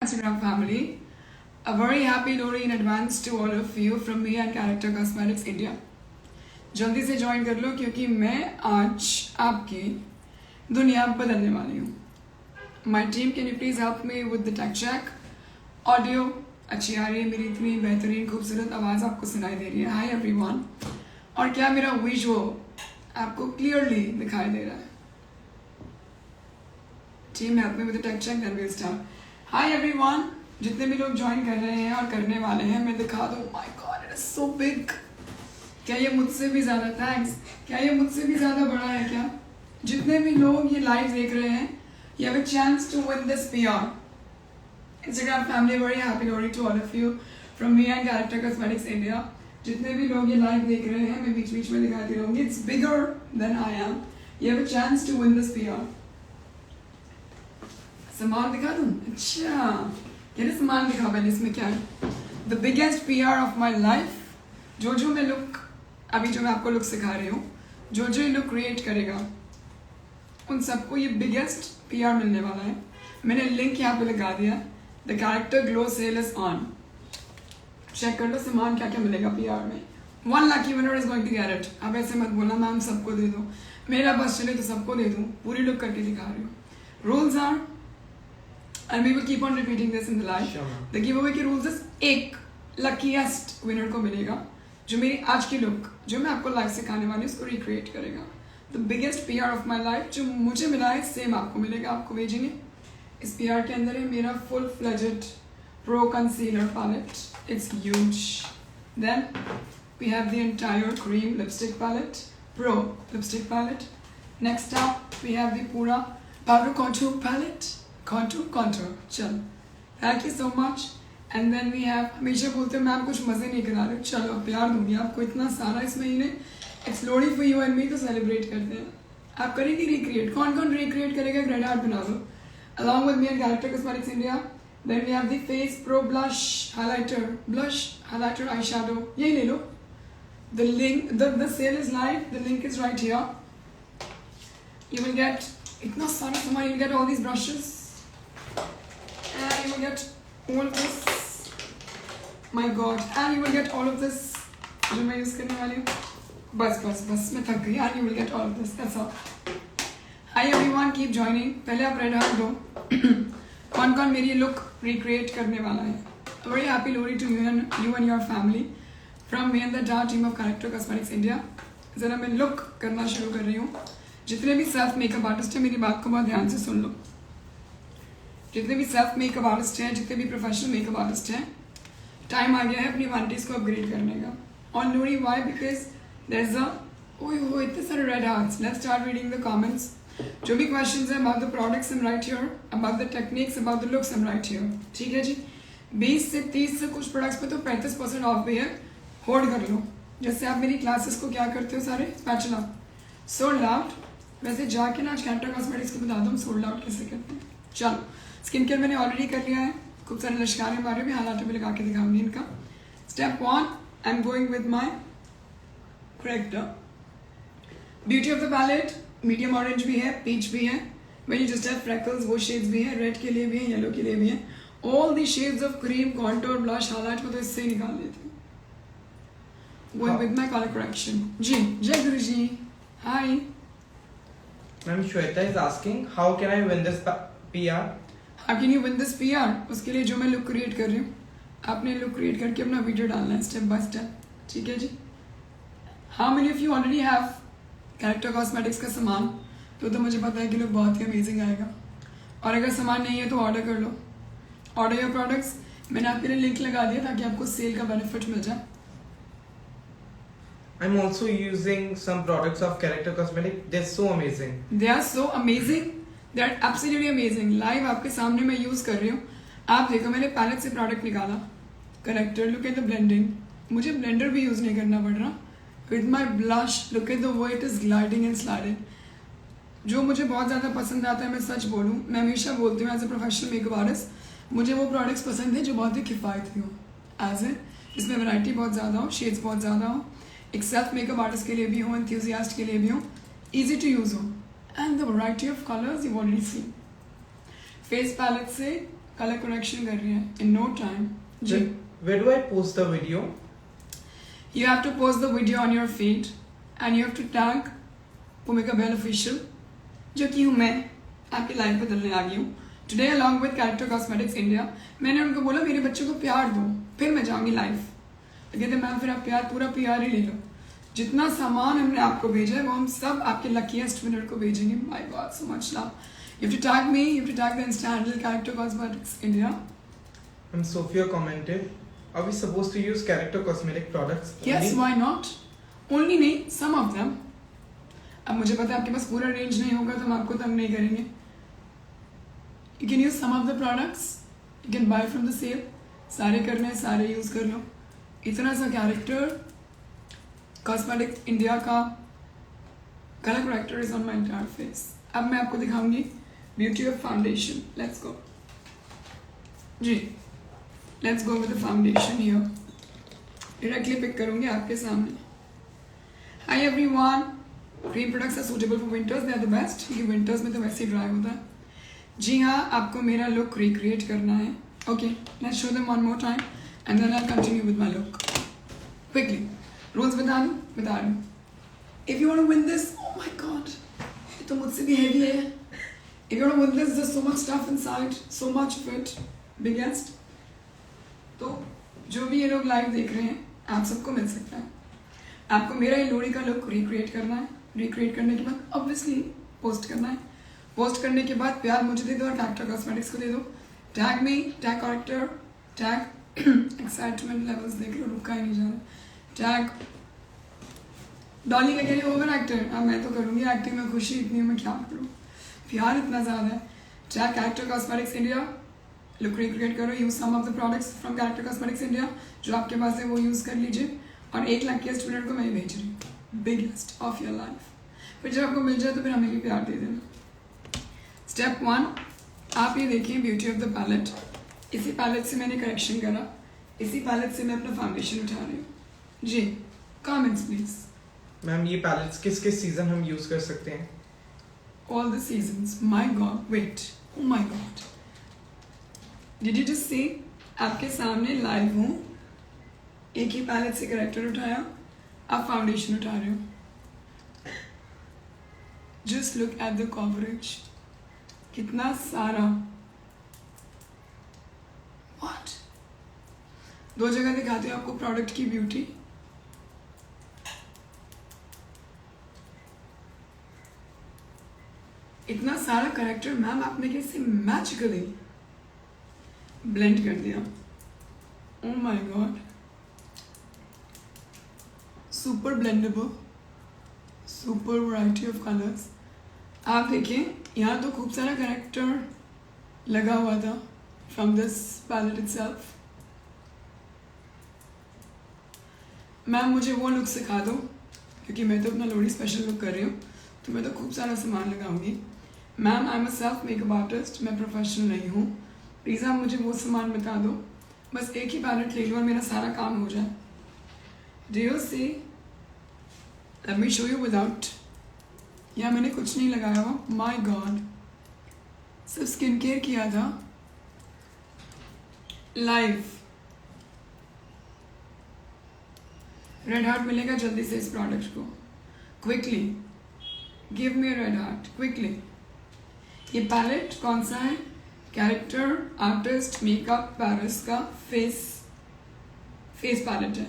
Instagram family. A very happy Lori in advance to all of you from me and Character Cosmetics India. जल्दी से join कर लो क्योंकि मैं आज आपकी दुनिया बदलने वाली हूँ. My team, can you please help me with the tech check? Audio अच्छी आ रही है, मेरी इतनी बेहतरीन खूबसूरत आवाज़ आपको सुनाई दे रही है. Hi everyone. और क्या मेरा विजुअल आपको क्लियरली दिखाई दे रहा है? Team, help me with the tech check, then we'll start. Hi everyone. जितने भी लोग ज्वाइन कर रहे हैं और करने वाले हैं, मैं दिखा दूँ. My God, it is so big. क्या ये मुझसे भी ज़्यादा थैंक्स? क्या ये मुझसे भी ज़्यादा बड़ा है क्या? जितने भी लोग ये लाइव देख रहे हैं, you have a chance to win this PR. Instagram family, very happy Lori to all of you from me and Character Cosmetics India. जितने भी लोग ये लाइव देख रहे हैं, मैं बीच बीच में दिखाती रहूँगी. It's bigger than I am. You have a chance to win this PR. सामान दिखा दूँ? अच्छा, ये सामान दिखा पहले, इसमें क्या है? The biggest PR of my life. जो मैं लुक अभी जो मैं आपको लुक सिखा रही हूँ, जो ये लुक क्रिएट करेगा, उन सबको ये बिगेस्ट PR मिलने वाला है. मैंने लिंक यहाँ पे लगा दिया. The character glow sale is on. Check कर लो सामान क्या क्या मिलेगा PR में. 1 lucky winner is going to get it. अब ऐसे मत बोलना मैम सबको दे दो, मेरा बस चले तो सबको दे दूँ. पूरी लुक करके दिखा रही हूँ. Rules are, and we will keep on repeating this in the live. Sure. The giveaway के rules is एक luckiest winner को मिलेगा जो मेरी आज की लुक जो मैं आपको लाइव सिखाने वाली हूँ उसको रिक्रिएट करेगा. The biggest PR of my life जो मुझे मिला है सेम आपको मिलेगा. आपको भेजेंगे. इस PR के अंदर है मेरा full fledged pro concealer palette. It's huge. Then we have the entire cream lipstick palette, pro lipstick palette. Next up we have the पूरा powder contour palette. Contour. चलो. Thank you so much. And then we have, हमेशा बोलते हैं ma'am कुछ मज़े नहीं करा रहे. चलो प्यार दूंगी आपको इतना सारा इस महीने. It's Lori for you and me, तो सेलिब्रेट करते हैं. आप करेंगे रिक्रिएट? कौन रिक्रिएट करेगा? ग्रेड आर्ट बना दो. Along with me and Character Cosmetics India. Then we have the Face Pro Blush highlighter eyeshadow. यही ले लो. The link, the sale is live. The link is right here. You will get इतना सारा सामान. You will get all these brushes. And you will get all of this. My God. And you will get all of this. जो मैं use करने वाली हूँ. बस मैं थक गई. And you will get all of this. That's all. Hi everyone, keep joining. पहले आप रेड हार्ट दो. कौन मेरी लुक रिक्रिएट करने वाला है? A very happy Lori to you and your family from me and the entire team of Character Cosmetics India. ज़रा मैं लुक करना शुरू कर रही हूँ. जितने भी सेल्फ मेकअप आर्टिस्ट हैं मेरी बात को बहुत ध्यान से सुन लो. जितने भी सेल्फ मेकअप आर्टिस्ट हैं, जितने भी प्रोफेशनल मेकअप आर्टिस्ट हैं, टाइम आ गया है अपनी वैनिटीज़ को अपग्रेड करने का. ऑन लोरी वाई? बिकॉज देयर इज ओ इतने सारे red hearts. Let's start reading the comments. जो भी क्वेश्चंस हैं about the products am right here, about the techniques, about the looks am right here. ठीक है जी. 20 से 30 से कुछ प्रोडक्ट्स पे तो 35% ऑफ भी है. होल्ड कर लो. जैसे आप मेरी क्लासेस को क्या करते हो सारे स्पैचुला सोल्ड आउट, वैसे जाके ना आज कैरेक्टर कॉस्मेटिक्स को बता दूँ सोल्ड आउट कैसे करते हैं. चलो. स्किन केयर मैंने ऑलरेडी कर लिया है. खूब सारे लश्कारे मारे भी हालात में लगा के दिखाऊंगी इनका. Step 1, I am going with my character. Beauty of the palette medium orange भी है, पीच भी है. When you just have freckles वो शेड्स भी हैं. रेड के लिए भी है, येलो के लिए भी है. All the shades of cream, contour, blush, highlight को तो इससे ही निकाल देती हूँ. Going with my colour correction. जी जय गुरु जी. Hi ma'am. Shweta is asking how can I win this PR? How can you win this PR? उसके लिए जो मैं लुक क्रिएट कर रही हूँ, आपने लुक क्रिएट करके अपना वीडियो डालना है स्टेप बाय स्टेप. ठीक है जी. How many of you already have character cosmetics का सामान? तो मुझे पता है कि लुक बहुत ही अमेजिंग आएगा. और अगर सामान नहीं है तो ऑर्डर कर लो. Order your products. मैंने आपके लिए लिंक लगा दिया ताकि आपको सेल का बेनिफिट मिल जाए. I'm also using some products of Character Cosmetics. They're so amazing. They are so amazing. They are absolutely amazing. Live आपके सामने मैं यूज़ कर रही हूँ. आप देखो मैंने पैलेट से प्रोडक्ट निकाला. Character, look at the blending. मुझे ब्लेंडर भी यूज़ नहीं करना पड़ रहा. With my blush look at the way it is gliding and sliding. जो मुझे बहुत ज़्यादा पसंद आता है, मैं सच बोलूँ, मैं हमेशा बोलती हूँ as a professional makeup artist, मुझे वो प्रोडक्ट्स पसंद है जो बहुत ही किफ़ायती हो. एज ए इसमें वैरायटी बहुत ज़्यादा हो, शेड्स बहुत ज़्यादा हो, एक सेल्फ मेकअप आर्टिस्ट के लिए भी हो, एंथुसियास्ट के लिए भी हो, ईजी टू यूज़ हो. And the variety of colors you've already seen. Face palette से कलर करेक्शन कर रही है इन नो टाइम जी. Where do I post the video? You have to post the video on your feed and you have to tag Bhumika Bahl Official, जो कि हूँ मैं, आपकी लाइफ बदलने आ गई हूँ. Today along with Character Cosmetics India, मैंने उनको बोला मेरे बच्चों को प्यार दो, फिर मैं जाऊँगी लाइव. तो कहते मैम फिर आप पूरा प्यार ही ले लो. जितना सामान हमने आपको भेजा है वो हम सब आपके luckiest winner को भेजेंगे. My God, so much love. You have to tag me, you have to tag the Insta handle Character Cosmetics India. And Sophia commented, are we supposed to use Character Cosmetic products only? Yes, why not? Only नहीं, some of them. अब मुझे पता है आपके पास पूरा range नहीं होगा तो हम आपको तंग नहीं करेंगे. You can use some of the products. You can buy from the sale. सारे करने हैं, सारे यूज कर लो. इतना सा कैरेक्टर कॉस्मेटिक्स इंडिया का colour corrector is on my entire face. अब मैं आपको दिखाऊंगी beauty of foundation. Let's go जी. Let's go with the foundation here. Directly pick करूंगी आपके सामने. Hi everyone. Cream products are suitable for winters. They are the best क्योंकि winters में तो वैसे ही ड्राई होता है. जी हाँ, आपको मेरा लुक रिक्रिएट करना है. Okay, let's show them one more time and then I continue with my look quickly. Rules बता दूँ. If you want to win this, oh my god, ये तो मुझसे भी हैवी है. If you want to win this, there is so much stuff inside, so much of it. Biggest. तो जो भी ये लोग लाइव देख रहे हैं आप सबको मिल सकता है. आपको मेरा ये लोहड़ी का लुक रिक्रिएट करना है. रिक्रिएट करने के बाद ऑब्वियसली पोस्ट करना है. पोस्ट करने के बाद प्यार मुझे दे दो और कैरेक्टर कॉस्मेटिक्स को दे दो. Tag me, tag character, tag excitement levels देख लो, रुका ही नहीं जा रहा. टैग डॉली का कह रही ओवर एक्टर. अब मैं तो करूँगी एक्टिंग में खुशी इतनी मैं क्या करूँ, प्यार इतना ज़्यादा है. Tag Character cosmetics India. Look recreate करो. Use some of the products from character cosmetics India. जो आपके पास है वो यूज़ कर लीजिए. और 1 luckiest winner को मैं भेज रही हूँ. Biggest of your life. फिर जब आपको मिल जाए तो फिर हमें भी प्यार दे देना. स्टेप 1, आप ये देखिए ब्यूटी ऑफ द पैलेट. इसी पैलेट से मैंने करेक्शन करा. इसी पैलेट से मैं अपना फाउंडेशन उठा रही हूँ जी. Comments please. मैम ये पैलेट्स किस किस सीजन हम यूज कर सकते हैं? All the seasons. My god, wait, oh my god, did you just see? आपके सामने लाइव हूँ. एक ही पैलेट से करेक्टर उठाया, अब फाउंडेशन उठा रहे हो. Just look at the coverage. कितना सारा. व्हाट. 2 जगह दिखाते हो आपको प्रोडक्ट की ब्यूटी. इतना सारा करेक्टर मैम आपने कैसे मैजिकली ब्लेंड कर दिया. ओह my God, super blendable, super variety of colours. आप देखिए यहाँ तो खूब सारा करेक्टर लगा हुआ था from this palette itself. Ma'am मुझे वो लुक सिखा दो क्योंकि मैं तो अपना लोहड़ी स्पेशल लुक कर रही हूँ तो मैं तो खूब सारा सामान लगाऊंगी. Ma'am I am a self makeup artist. मैं प्रोफेशनल नहीं हूँ. प्लीज़ आप मुझे वो सामान बता दो. बस एक ही पैलेट ले लो और मेरा सारा काम हो जाए. Do you see? Let me show you without. यहाँ मैंने कुछ नहीं लगाया हुआ. माय गॉड, सिर्फ स्किन केयर किया था लाइव. रेड हार्ट मिलेगा जल्दी से इस प्रोडक्ट को. Quickly give me red heart quickly. ये पैलेट कौन सा है? कैरेक्टर आर्टिस्ट मेकअप पेरिस का फेस पैलेट है.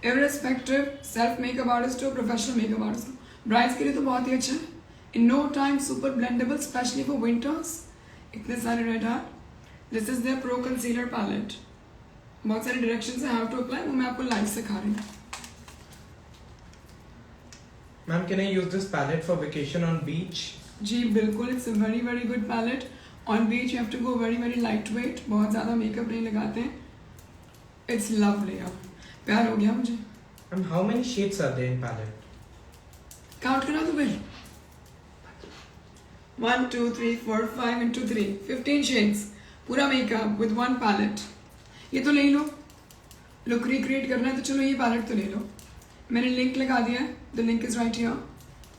इररिस्पेक्टिव सेल्फ मेकअप आर्टिस्ट हो, प्रोफेशनल मेकअप आर्टिस्ट हो, ब्राइड्स के लिए तो बहुत ही अच्छा है. In no time super blendable specially for winters. इतने सारे red heart. This is there pro concealer palette. बहुत सारे डायरेक्शंस है हाउ टू अप्लाई, वो मैं आपको लाइव सिखा रही हूँ. Ma'am can I use this palette for vacation on beach? जी बिल्कुल. It's a very very good palette. On beach you have to go very very light weight. बहुत ज़्यादा मेकअप नहीं लगाते हैं. It's lovely. प्यार हो गया मुझे. Ma'am how many shades are there in palette? Count करा दो फिर. 1 2 3 4 5 into 3 15 शेड्स. पूरा मेकअप विद वन पैलेट. ये तो ले लो. लुक रिक्रिएट करना है तो चलो ये पैलेट तो ले लो. मैंने लिंक लगा दिया है. The link is right here.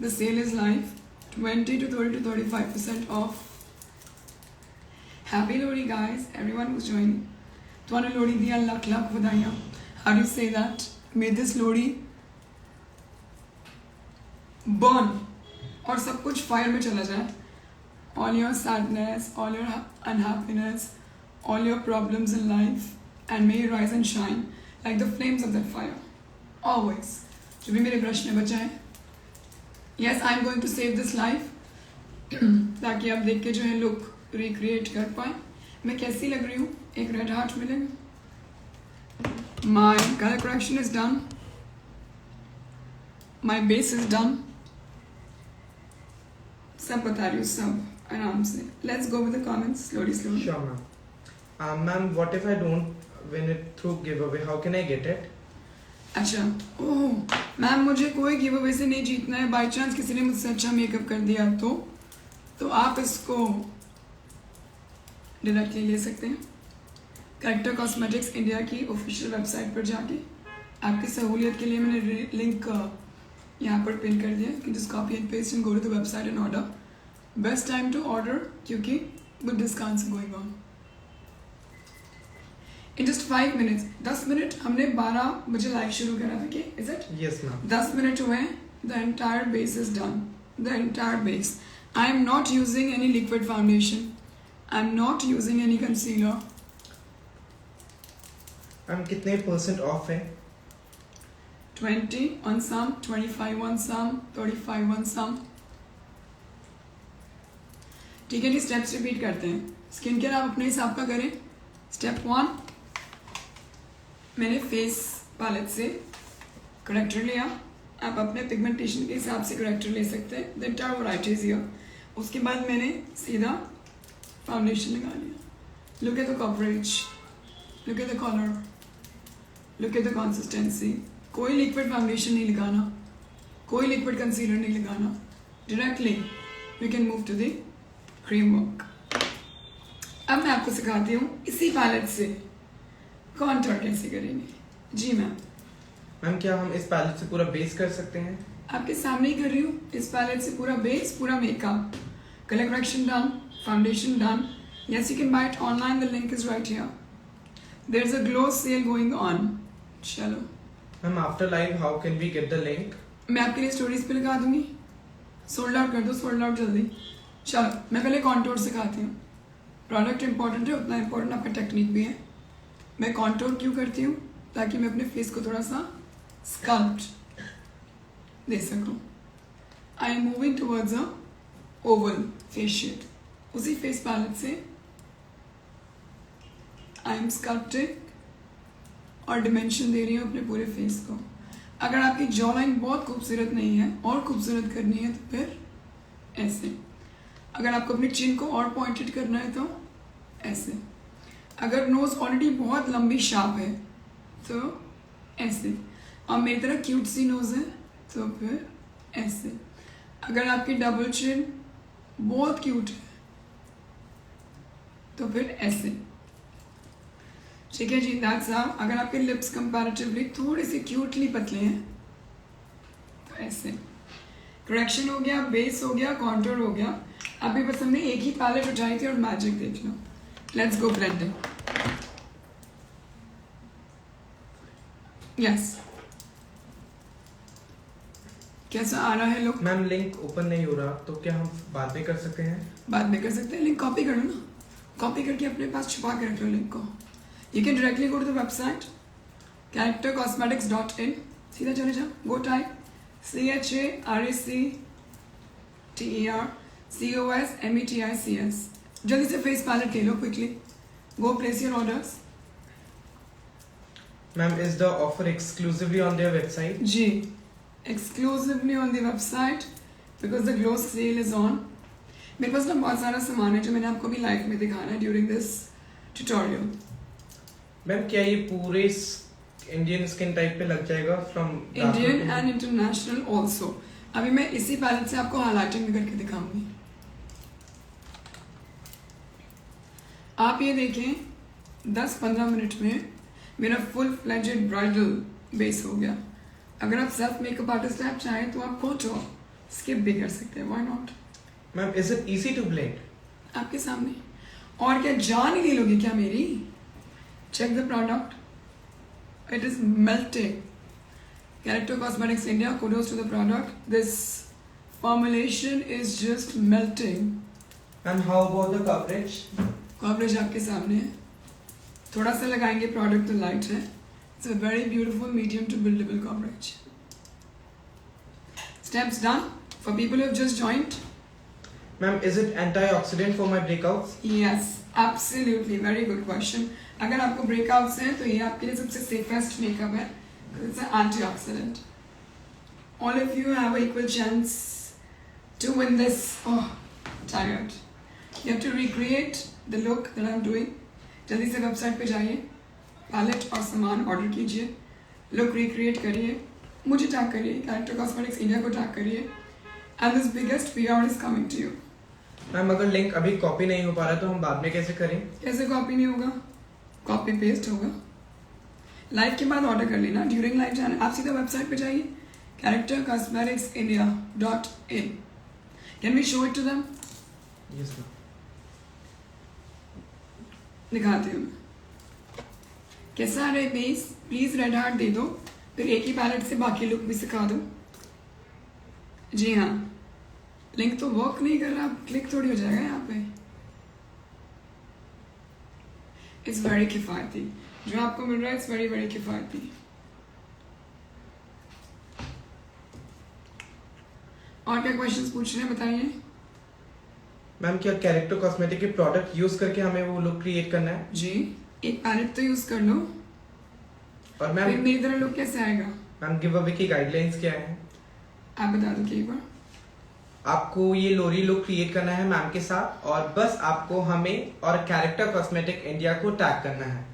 The sale is live. 20 to 30 to 35% off. Happy Lodi, guys. Everyone who's joining. ਤੁਹਾਨੂੰ ਲੋਹੜੀ ਦੀਆਂ ਲੱਖ ਲੱਖ ਵਧਾਈਆਂ. How do you say that? May this Lodi burn और सब कुछ फायर में चला जाए. All your sadness, all your unhappiness, all your problems in life, and may you rise and shine like the flames of that fire. Always. जो भी मेरे brush ने बचा है. Yes, I'm going to save this life. ताकि आप देख के जो है लुक रिक्रिएट कर पाए. मैं कैसी लग रही हूँ? एक रेड हार्ट मिलेगा. My color correction is done. My base is done. सब बता रही हूँ, सब आराम से. Let's go with the comments slowly. Sure, ma'am. Ma'am, what if I don't win it through giveaway? How can I get it? अच्छा, ओह ma'am, मुझे कोई गिव अवे से नहीं जीतना है. बाई चांस किसी ने मुझसे अच्छा मेकअप कर दिया तो आप इसको डायरेक्टली ले सकते हैं कैरेक्टर कॉस्मेटिक्स इंडिया की ऑफिशियल वेबसाइट पर जाके. आपकी सहूलियत के लिए मैंने लिंक यहाँ पर पिन कर दिया. कि just copy and paste and go to the website and order. Best time to order क्योंकि good discounts going on. In just 5 minutes, 10 minute हमने 12 बजे लाइव शुरू करा था. कि is it? Yes, ma'am. 10 minute हुए. The entire base is done. The entire base. I am not using any liquid foundation. I am not using any concealer. Ma'am, कितने % off है? 20 on some, 25 on some, 35 on some. ठीक है जी, steps repeat करते हैं. Skin care आप अपने हिसाब का करें. स्टेप 1, मैंने फेस पैलेट से करेक्टर लिया. आप अपने पिगमेंटेशन के हिसाब से करेक्टर ले सकते हैं. The entire variety is here. उसके बाद मैंने सीधा फाउंडेशन लगा लिया. Look at the coverage, look at the colour, look at the consistency. कोई लिक्विड फाउंडेशन नहीं लगाना, कोई लिक्विड कंसीलर नहीं लगाना. Directly we can move to the cream work. अब मैं आपको सिखाती हूँ इसी पैलेट से कॉन्टूर कैसे करेंगे. जी मैम. मैम, क्या हम इस पैलेट से पूरा बेस कर सकते हैं? आपके सामने ही कर रही हूँ. इस पैलेट से पूरा बेस, पूरा makeup. Colour correction done, foundation done. Yes, you can buy it online. The link is right here. There's a glow sale going on. चलो. Ma'am, after live, how can we get the link? मैं आपके लिए stories पे लगा दूंगी. Sold out कर दो, sold out जल्दी. चलो, मैं पहले कॉन्टूर सिखाती हूँ. प्रोडक्ट इंपॉर्टेंट है, उतना इंपॉर्टेंट आपका टेक्निक भी है. मैं कॉन्टूर क्यों करती हूँ? ताकि मैं अपने फेस को थोड़ा सा स्कल्प्ट दे सकूँ. I am moving towards a oval face shade. उसी फेस पैलेट से आई एम स्कल्प्टिंग और डिमेंशन दे रही हूँ अपने पूरे फेस को. अगर आपकी जॉ लाइन बहुत खूबसूरत नहीं है और खूबसूरत करनी है तो फिर ऐसे. अगर आपको अपनी चिन को और पॉइंटेड करना है तो ऐसे. अगर नोज ऑलरेडी बहुत लंबी शार्प है तो ऐसे. और मेरी तरह क्यूट सी नोज है तो फिर ऐसे. अगर आपकी डबल चिन बहुत क्यूट है तो फिर ऐसे. ठीक है जी, दैट्स हाउ. अगर आपके लिप्स कंपैरेटिवली थोड़े से क्यूटली पतले हैं तो ऐसे. करेक्शन हो गया, बेस हो गया, कॉन्टूर हो गया. अभी बस हमने एक ही पैलेट उठाई थी और मैजिक देख लो. Let's go blending. यस, कैसा आ रहा है लुक? मैम, लिंक ओपन नहीं हो रहा, तो क्या हम बाद में कर सकते हैं? बाद में कर सकते हैं. लिंक कॉपी करो ना. कॉपी करके अपने पास छुपा के रख लो लिंक को. You can directly go to the website charactercosmetics.in. सीधा चले जाओ. Go type CHARACTER COSMETICS. जल्दी से फेस पैलेट ले लो quickly. Go place your orders. Ma'am, is the offer exclusively on their website? जी, exclusively on the website because the glow sale is on. मेरे पास ना बहुत सारा सामान है जो मैंने आपको भी लाइव में दिखाना है during this tutorial. मैम, क्या ये पूरे इंडियन स्किन टाइप पे लग जाएगा? From Indian and international also. अभी मैं इसी पैलेट से आपको हाईलाइटिंग भी करके दिखाऊंगी. आप ये देखें 10-15 मिनट में मेरा फुल फ्लेजेड ब्राइडल बेस हो गया. अगर आप सेल्फ मेकअप आर्टिस्ट आप चाहें तो आप फोटो स्किप भी कर सकते हैं. Why not? Ma'am, is it easy to blend? आपके सामने. और क्या जान ही नहीं लोगे क्या मेरी? Check the product, it is melting. Character Cosmetics India, kudos to the product. This formulation is just melting. And how about the coverage? Coverage आपके सामने है, थोड़ा सा लगाएंगे, प्रोडक्ट तो लाइट है. It's a very beautiful medium to buildable coverage. Steps done for people who have just joined. Ma'am, is it antioxidant for my breakouts? Yes, absolutely, very good question. अगर आपको breakouts हैं तो ये आपके लिए सबसे safest makeup है, because it's an antioxidant. All of you have an equal chance to win this. Oh, tired. You have to recreate the look that I'm doing. जल्दी से वेबसाइट पे जाइए, पैलेट और सामान ऑर्डर कीजिए, लुक रिक्रिएट करिए, मुझे टैग करिए, कैरेक्टर कॉस्मेटिक्स इंडिया को टैग करिए, and this biggest PR is coming to you. Ma'am अगर लिंक अभी कॉपी नहीं हो पा रहा तो हम बाद में कैसे करें? कैसे कॉपी नहीं होगा? कॉपी पेस्ट होगा. लाइव के बाद ऑर्डर कर लेना, ड्यूरिंग लाइव जाना, आप सीधा वेबसाइट पे जाइए, charactercosmeticsindia.in. Can we show it to them? Yes ma'am. दिखाती हूँ. कैसा है बेस? प्लीज रेड हार्ट दे दो, फिर एक ही पैलेट से बाकी लुक भी सिखा दो. जी हाँ, लिंक तो वर्क नहीं कर रहा, क्लिक थोड़ी हो जाएगा यहाँ पे. इट्स वेरी किफायती, जो आपको मिल रहा है इट्स वेरी वेरी किफायती. और क्या क्वेश्चंस पूछ रहे हैं बताइए. मैम क्या कैरेक्टर कॉस्मेटिक के प्रोडक्ट यूज करके हमें वो लुक क्रिएट करना है? जी, एक पैलेट तो यूज कर लो. और फिर मैम मेरी तरह लुक कैसे आएगा? मैम गिव अवे की गाइडलाइंस क्या है? आप बता दो एक बार. आपको ये लोरी लुक क्रिएट करना है मैम के साथ, और बस आपको हमें और कैरेक्टर कॉस्मेटिक इंडिया को टैग करना है.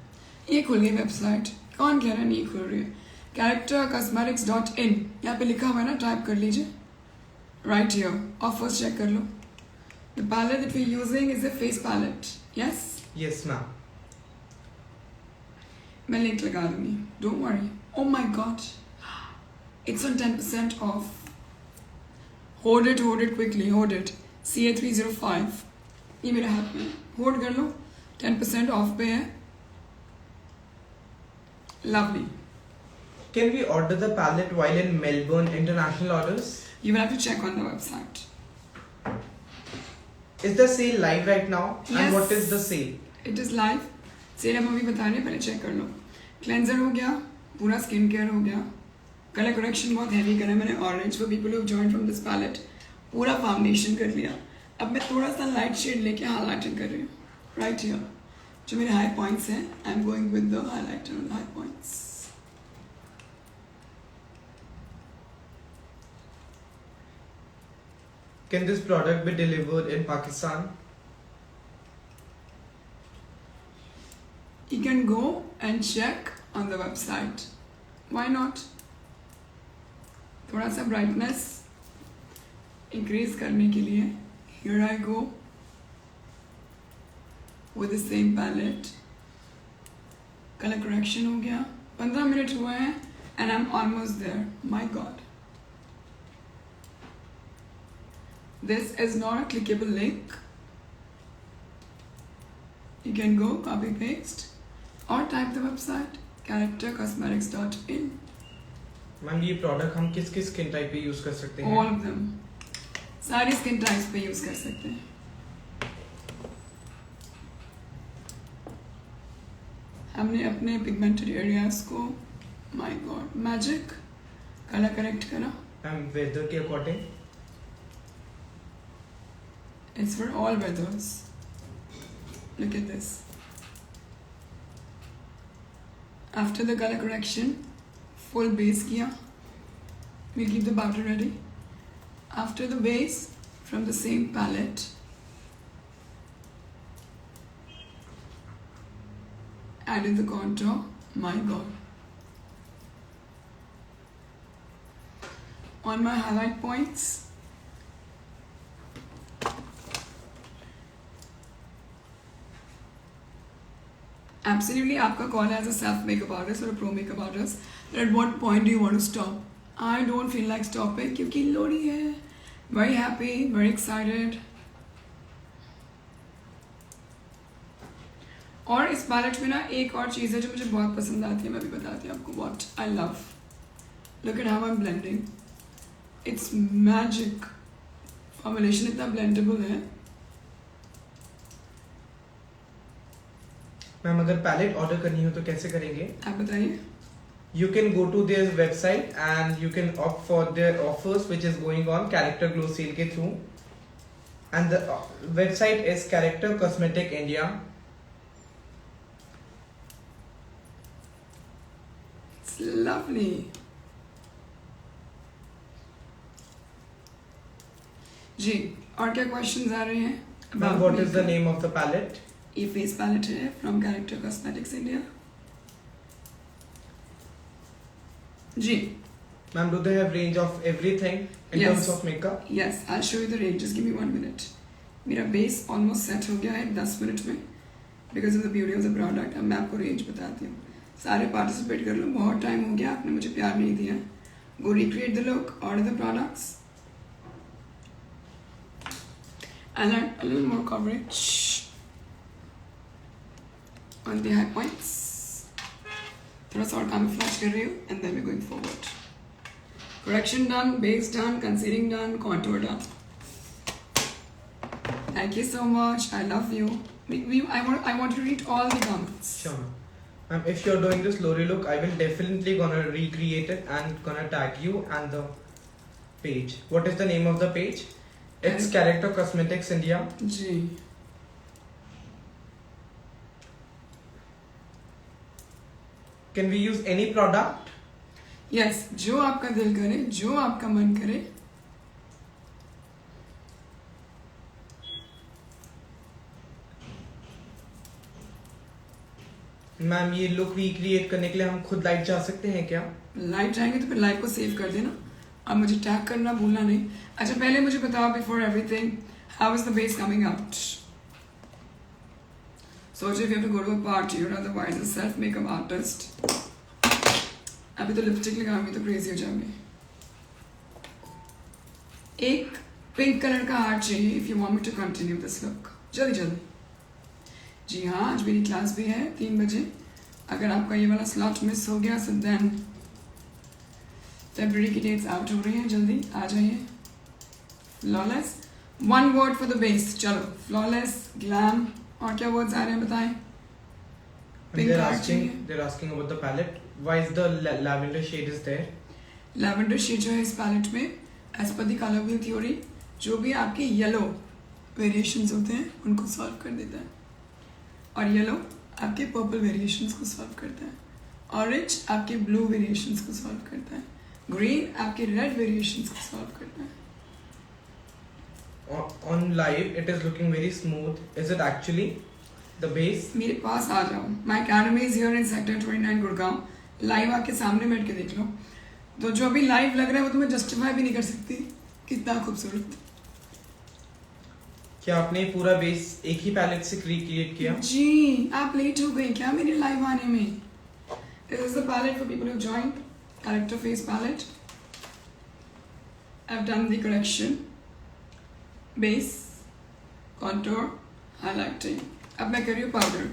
ये खुल गई वेबसाइट, कौन कह रहा है नहीं खुल रही है? charactercosmetics.in यहाँ पे लिखा हुआ है ना, टाइप कर लीजिए. राइट हियर, ऑफर्स चेक कर लो. The palette that we're using is a face palette. Yes? Yes ma'am. मैं लिंक लगा दूंगी. Don't worry. Oh my god. It's on 10% off. Hold it quickly. Hold it. CA305. ये मेरे हाथ में. Hold कर लो. 10% off पे है. Lovely. Can we order the palette while in Melbourne international orders? You will have to check on the website. Is the sale live right now? Yes. And what is the sale? It is live. Serum अभी बता रहे हैं, पहले check कर लो. Cleanser हो गया, पूरा skin care हो गया. कलर करेक्शन बहुत हैवी करा है मैंने, orange for people who join from this palette. पूरा फाउंडेशन कर लिया. अब मैं थोड़ा सा लाइट शेड लेके हाईलाइटिंग कर रही हूँ. राइट हियर, जो मेरे हाई पॉइंट्स हैं, आई am going with the highlighter on high points. Can this product be delivered in Pakistan? You can go and check on the website. Why not? थोड़ा सा brightness increase करने के लिए, here I go with the same palette. Colour correction हो गया, 15 minute हुए हैं and I'm almost there. My God. This is not a clickable link. You can go copy paste or type the website charactercosmetics.in. Ma'am ये product हम किस किस skin type पे use कर सकते हैं? All of them. सारी स्किन टाइप्स पे यूज कर सकते हैं. हमने अपने पिगमेंटेड एरियाज को, my God, magic colour correct करा. मैम वेदर के according? It's for all weathers. Look at this. After the color correction, full base kiya. We'll keep the powder ready. After the base, from the same palette, added the contour. My God. On my highlight points, absolutely, आपका call as a self makeup artist or a pro makeup artist. But at what point do you want to stop? I don't feel like stopping क्योंकि लोड़ी है. Very happy, very excited. और इस palette में ना एक और चीज़ है जो मुझे बहुत पसंद आती है, मैं भी बताती हूँ आपको what I love. Look at how I am blending. It's magic. Formulation इतना ब्लेंडेबल है. मैम अगर पैलेट ऑर्डर करनी हो तो कैसे करेंगे? आप बताइए. You can go to their website and you can opt for their offers which is going on Character Glow sale के through. And the website is Character Cosmetic India. It's lovely. जी, और क्या क्वेश्चंस आ रहे हैं? Ma'am, what is the name of the palette? ये face palette है from character cosmetics India. जी. Ma'am, do they have range of everything in Yes. terms of makeup? Yes, I'll show you the range. Just give me 1 minute. मेरा base almost set हो गया है 10 minute में because of the beauty of the product. अब मैं आपको range बताती हूँ. सारे पार्टिसिपेट कर लो. बहुत टाइम हो गया, आपने मुझे प्यार नहीं दिया. Go recreate the look, order the products and add a little more coverage on the high points. थोड़ा सा और camouflage कर रही हूँ and then we're going forward. Correction done, base done, concealing done, contour done. Thank you so much. I love you. I want to read all the comments. Sure. Ma'am, if you're doing this Lori look, I will definitely gonna recreate it and gonna tag you and the page. What is the name of the page? It's Character Cosmetics India. Ji. Can we use any product? Yes, जो आपका दिल करे, जो आपका मन करे. Ma'am ये look recreate करने के लिए हम खुद लाइव जा सकते हैं क्या? लाइव जाएंगे तो फिर लाइव को सेव कर देना. अब मुझे टैग करना भूलना नहीं. अच्छा, पहले मुझे बताओ before everything, how is the base coming out? सोचो if you have to go to a party और otherwise a self makeup artist. अभी तो लिपस्टिक लगाऊंगी तो क्रेजी हो जाऊंगी. एक पिंक कलर का हार्ट चाहिए if you want me to continue this look. जल्दी जल्दी. जी हाँ, आज मेरी क्लास भी है 3 बजे. अगर आपका ये वाला स्लॉट मिस हो गया सो देन फेब्रुअरी की डेट्स आउट हो रही हैं. जल्दी आ जाइए. Flawless, 1 word for the base. चलो, फ्लॉलेस, ग्लैम, और क्या वर्ड्स आ रहे हैं बताएं. Pink heart चाहिए. They're asking about the palette. Why is the lavender shade is there? Lavender shade जो है इस पैलेट में as per the colour wheel theory जो भी आपके येलो वेरिएशंस होते हैं उनको सॉल्व कर देता है. और येलो आपके पर्पल वेरिएशंस को सॉल्व करता है. ऑरेंज आपके ब्लू वेरिएशंस को सॉल्व करता है. ग्रीन आपके रेड वेरिएशंस को सॉल्व करता है. On live, it is looking very smooth. Is it actually the base? मेरे पास आ जाओ. माई academy is here in sector 29 Gurgaon. Live आके सामने बैठ के देख लो. तो जो अभी लाइव लग रहा है वो तो मैं जस्टिफाई भी नहीं कर सकती कितना खूबसूरत. क्या आपने पूरा बेस एक ही पैलेट से रिक्रिएट किया? जी, आप लेट हो गई क्या मेरे लाइव आने में? This is the palette for people who join character face palette. I have done the correction, base, contour, highlighting. अब मैं कर रही हूँ powder.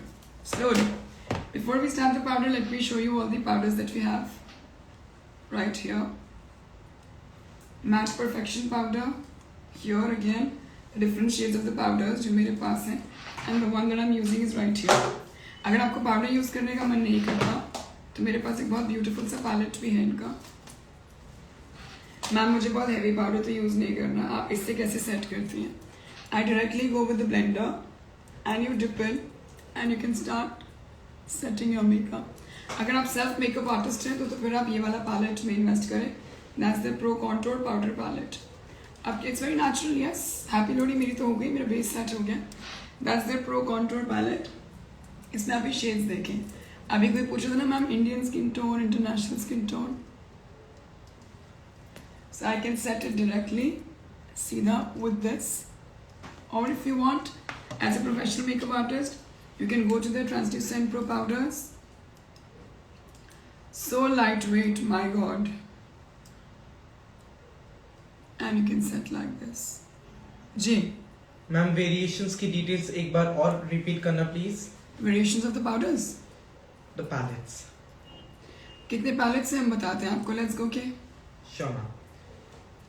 Slowly. Before we start the powder, let me show you all the powders that we have right here. Matte Perfection powder. Here again, the different shades of the powders जो मेरे पास हैं. And the one that I'm using is right here. अगर आपको powder use करने का मन नहीं करता तो मेरे पास एक बहुत ब्यूटीफुल सा पैलेट भी है इनका. मैम मुझे बहुत हैवी पाउडर तो यूज नहीं करना. आप इससे कैसे सेट करती हैं? I directly go with the blender and you dip in and you can start setting your makeup. अगर आप सेल्फ मेकअप आर्टिस्ट हैं तो फिर आप ये वाला पैलेट में इन्वेस्ट करें. That's the pro contour powder palette. अब it's very natural. Yes, happy Lohri मेरी तो हो गई, मेरा बेस सेट हो गया. That's the pro contour palette. इसमें अभी शेड्स देखें. अभी कोई पूछा था ना ma'am Indian skin tone, international skin tone. So I can set it directly सीधा विद दिस. और if you want as a professional makeup artist you can go to the translucent pro powders. So lightweight, my god. And you can set like this. जी. Ma'am variations की details एक बार और repeat करना please. Variations of the powders. The palettes. कितने palettes हैं हम बताते हैं आपको. Let's go. के Sure, ma'am.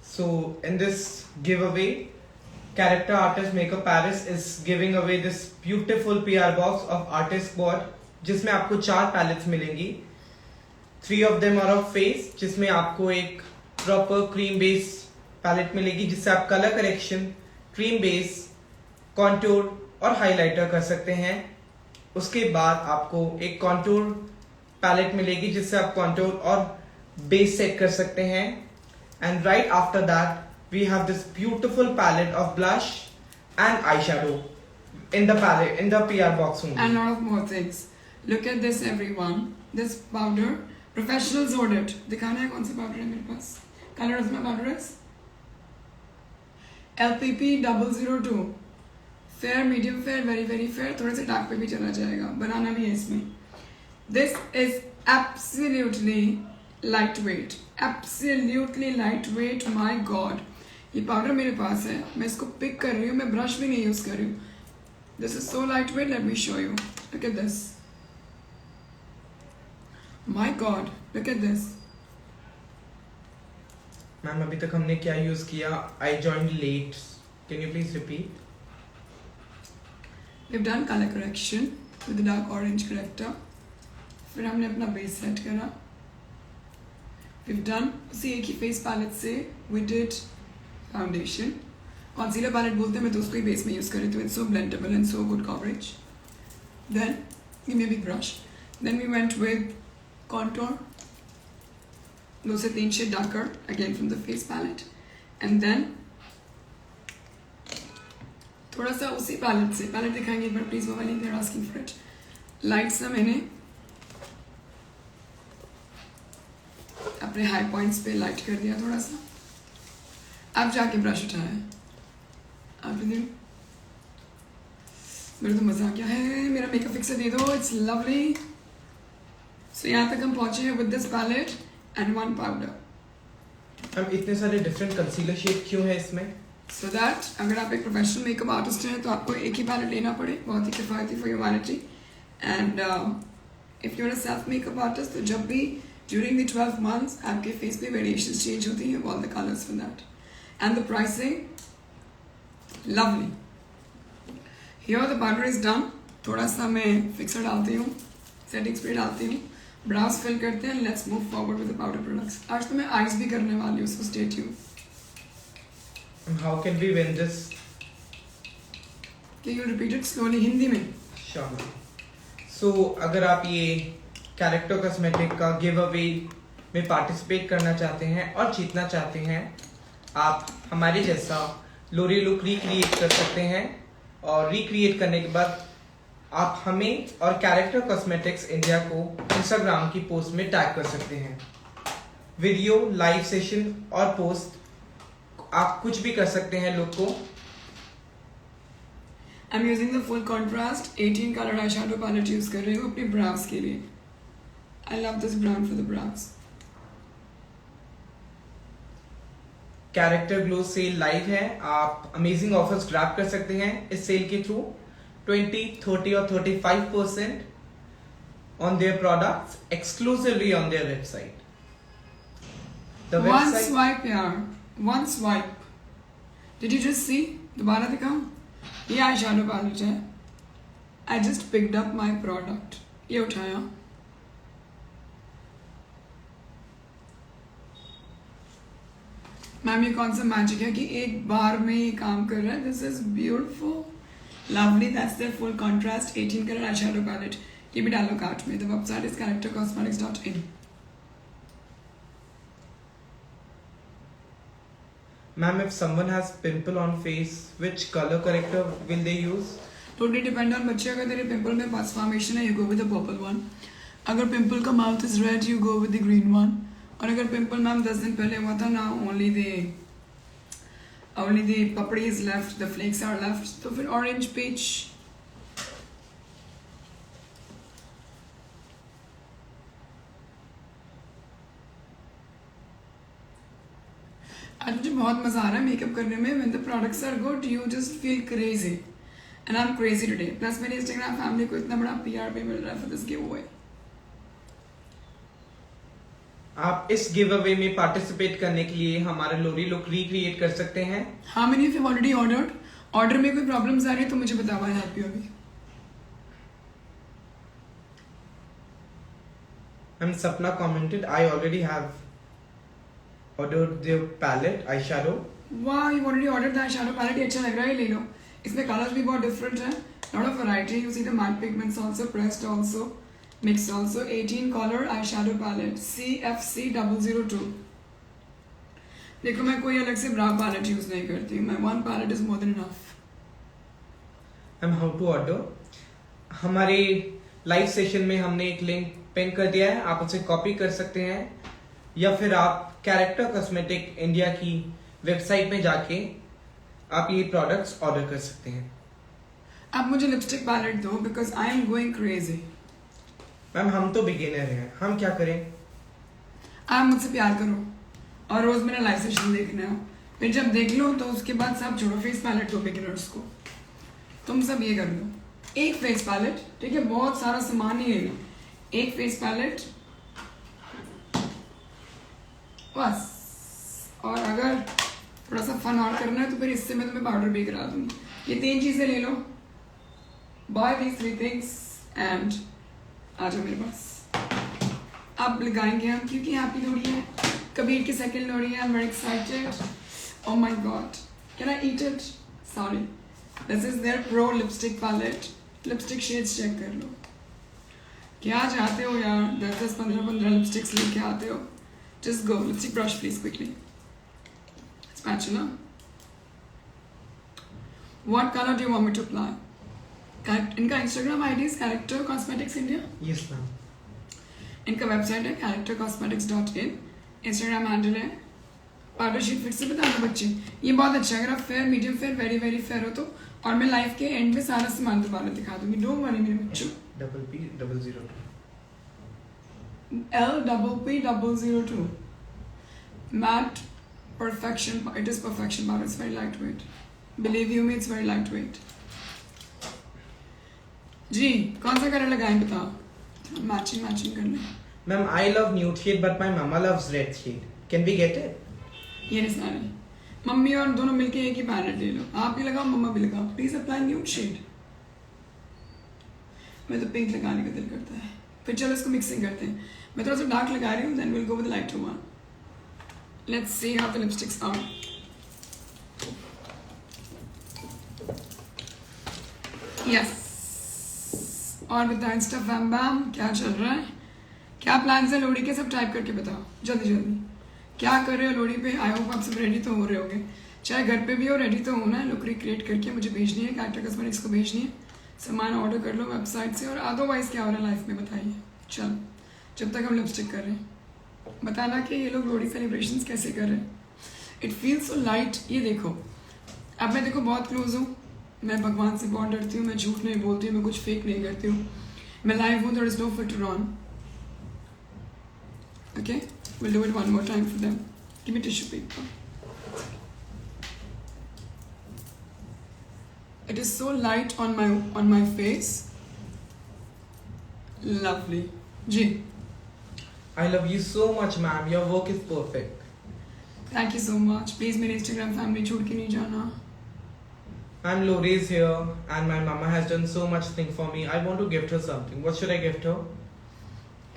So in this giveaway, Character Artist Makeup Paris is giving away this beautiful PR box of Artist Board, जिसमें आपको 4 पैलेट्स मिलेंगी. 3 of them are of face, जिसमें आपको एक प्रॉपर क्रीम बेस पैलेट मिलेगी, जिससे आप colour correction, cream base, contour और हाइलाइटर कर सकते हैं. उसके बाद आपको एक कॉन्टूर पैलेट मिलेगी, जिससे आप कॉन्टूर और बेस सेट कर सकते हैं. And right after that we have this beautiful palette of blush and eyeshadow in the palette, in the PR box only. and lot of more things. Look at this everyone. This powder professionals ordered. दिखाना है कौन सा powder है मेरे पास. Colour उसमें powder है LPP 002. Fair, medium fair, very very fair, थोड़े से डार्क पे भी चला जाएगा. बनाना भी है इसमें. This is absolutely light weight. Absolutely light weight. My God, ये पाउडर मेरे पास है, मैं इसको पिक कर रही हूँ, मैं ब्रश भी नहीं यूज कर रही हूँ. This is so lightweight. Let me show you. Look at this. My god, look at this. Ma'am अभी तक हमने क्या यूज किया? I joined late. Can you please repeat? We've done color correction with the dark orange corrector. फिर हमने अपना base set करा. We've done उसी एक ही फेस पैलेट से we did foundation. Concealer palette बोलते हैं, मैं तो उसको ही बेस में यूज कर रही थी. It's so blendable and so good coverage. Then give me a big brush. Then we went with contour. 2 से 3 shade darker again from the face palette. And then थोड़ा सा उसी पैलेट से, पैलेट दिखाएंगे एक बार प्लीज वो वाली. They are asking for it. Light सा मैंने अपने हाई पॉइंट्स पे लाइट कर दिया थोड़ा सा. अब जाके ब्रश उठाया. आप मेरा तो मजा आ गया है. मेरा मेकअप फिक्सर दे दो. It's lovely. सो यहाँ तक हम पहुंचे हैं with this palette and 1 powder. हम इतने सारे डिफरेंट कंसीलर शेड क्यों है इसमें? सो दैट अगर आप एक प्रोफेशनल मेकअप आर्टिस्ट हैं तो आपको एक ही पैलेट लेना पड़े. बहुत ही किफ़ायती for your vanity. And if you are a self makeup artist, तो जब भी ड्यूरिंग द 12 मंथ्स आपके फेस पे वेरिएशंस चेंज होती हैं, all the colours for that. And the pricing lovely. Here the powder is done. थोड़ा सा मैं फिक्सर डालती हूँ, सेटिंग स्प्रे डालती हूँ, ब्राउज फिल करते हैं. Let's move forward with the powder products. आज तो मैं आइज भी करने वाली हूँ, so stay tuned. How can we win this? Can you repeat it slowly Hindi में? Sure. So अगर आप ये कैरेक्टर कॉस्मेटिक का गिव अवे में पार्टिसिपेट करना चाहते हैं और जीतना चाहते हैं, आप हमारे जैसा लोरी लुक रिक्रिएट कर सकते हैं. और रिक्रिएट करने के बाद आप हमें और कैरेक्टर कॉस्मेटिक्स इंडिया को इंस्टाग्राम की पोस्ट में टैग कर सकते हैं. वीडियो, लाइव सेशन और पोस्ट आप कुछ भी कर सकते हैं लुक को. I'm using the full contrast 18 color eyeshadow palette use कर रही हूँ अपने ब्राउज के लिए. I love this brown for the brows. Character glow cell live है. आप अमेजिंग ऑफर्स ग्रैब कर सकते हैं इस सेल के थ्रू. 20, 30 और 35% on their products exclusively on their website. The One website. swipe यार, one swipe. Did you just see? दोबारा दिखाऊं? ये eyeshadow palette है. I just picked up my product. ये उठाया. मैम ये कौन सा मैजिक है कि एक बार में ये काम कर रहा है. This is beautiful, lovely. That's the full contrast 18 colour eyeshadow palette. ये भी डालो कार्ट में. The website is charactercosmetics.in. Ma'am, if someone has pimple on face, which color corrector will they use? Totally depend on बच्चे. अगर तेरे pimple में पास formation है, you go with the purple one. अगर पिंपल का mouth is red, you go with the green one. और अगर pimple ma'am 10 दिन पहले हुआ था ना, ओनली द पपड़ी is left, the flakes are left, तो फिर ऑरेंज पीच. आज मुझे बहुत मजा आ रहा है मेकअप करने में. When the products are good, you just feel crazy. and I'm crazy today. Plus मेरी Instagram family को इतना बड़ा PR भी मिल रहा है for this giveaway. आप इस गिव अवे में पार्टिसिपेट करने के लिए हमारा लोरी लुक रिक्रिएट कर सकते हैं. How many of you have already ordered? Order में कोई प्रॉब्लम्स आ रही है तो मुझे बताओ, I'll help you अभी. And Sapna commented, I already have ordered the palette eyeshadow. Wow, you've already ordered the eyeshadow palette. ये अच्छा लग रहा है, ले लो. इसमें कलर्स भी बहुत डिफरेंट है. Lot of variety. You see the matte pigments also, pressed also, mixed also. 18 color eyeshadow palette. CFC 002. देखो मैं कोई अलग से ब्रा पैलेट यूज नहीं करती. मैं one palette is more than enough. And how to order? हमारे लाइव सेशन में हमने एक लिंक पिन कर दिया है, आप उसे कॉपी कर सकते हैं या फिर आप कैरेक्टर कॉस्मेटिक इंडिया की वेबसाइट में जाके आप ये प्रोडक्ट्स ऑर्डर कर सकते हैं. आप मुझे लिपस्टिक पैलेट दो because I am going crazy. Ma'am हम तो बिगिनर हैं, हम क्या करें. आप मुझसे प्यार करो और रोज मेरा लाइव सेशन देखना है. फिर जब देख लो तो उसके बाद सब छोड़ो. फेस पैलेट दो बिगिनर्स को. तुम सब ये कर लो, एक फेस पैलेट, ठीक है, बहुत सारा सामान नहीं लेना. एक फेस पैलेट बस. और अगर थोड़ा सा फन और करना है तो फिर इससे मैं तुम्हें पाउडर भी करा दूंगी. ये 3 चीजें ले लो. बाय दीज 3 थिंग्स एंड आ जाओ मेरे पास. अब लगाएंगे हम क्योंकि हैप्पी लोहड़ी है. कबीर की सेकंड लोहड़ी है. I am very excited. Oh my God, can I eat it? Sorry. This is there pro lipstick palette. Lipstick shades check कर लो. क्या चाहते हो यार, 10 15 लिपस्टिक्स लेके आते हो. Just go. Lipstick brush please quickly. Spatula. What color do you want me to apply? इनका Instagram ID is Character Cosmetics India. Yes ma'am. इनका वेबसाइट है charactercosmetics.in. Instagram हैंडल है. पाउडर शीट फिर से बता दो बच्चे, ये बहुत अच्छा है. अगर आप fair, medium fair, very very fair हो तो. और मैं लाइफ के एंड में सारा सामान दोबारा दिखा दूंगी. डोंट वरी मेरे बच्चों. LPP002. LPP002. Matte perfection. It is perfection powder. It's very lightweight. Believe you me, it's very lightweight. जी कौन सा कलर लगाएं बताओ. मैचिंग कर लें. Ma'am I love nude shade but my mumma loves red shade. Can we get it? ये नहीं सारे. Mummy और दोनों मिलके एक ही पैलेट ले लो. आप भी लगाओ, मम्मा भी लगाओ. Please apply nude shade. मैं तो पिंक लगाने का दिल करता है. फिर चलो इसको मिक्सिंग करते हैं. मैं थोड़ा सा डार्क लगा रही हूँ. Then will go with lighter one. Let's see how the lipsticks are. Yes. और बताओ इंस्टा फैम बैम क्या चल रहा है, क्या प्लान्स है लोहड़ी के, सब टाइप करके बताओ जल्दी जल्दी. क्या कर रहे हो लोहड़ी पे. आई होप आप सब रेडी तो हो रहे होगे. चाहे घर पे भी हो, रेडी तो होना है. लुक रिक्रिएट करके मुझे भेजनी है. कैरेक्टर कॉस्मेटिक्स को भेजनी है. सामान ऑर्डर कर लो वेबसाइट से. और अदरवाइज क्या हो रहा है लाइफ में बताइए. चलो जब तक हम लिपस्टिक कर रहे हैं बताना कि ये लोग लोहड़ी सेलिब्रेशंस कैसे कर रहे हैं. It feels so light. ये देखो अब मैं देखो बहुत क्लोज हूँ. मैं भगवान से बहुत डरती हूँ. मैं झूठ नहीं बोलती हूँ. मैं कुछ फेक नहीं करती हूँ. मैं लाइव हूँ. There is no filter on. Okay will do it one more time for them. Give me tissue paper. It is so light on my face. Lovely. जी I love you so much, ma'am. Your work is perfect. Thank you so much. Please मेरे Instagram family छोड़ के नहीं जाना. I'm Lori's here, and my mama has done so much thing for me. I want to gift her something. What should I gift her?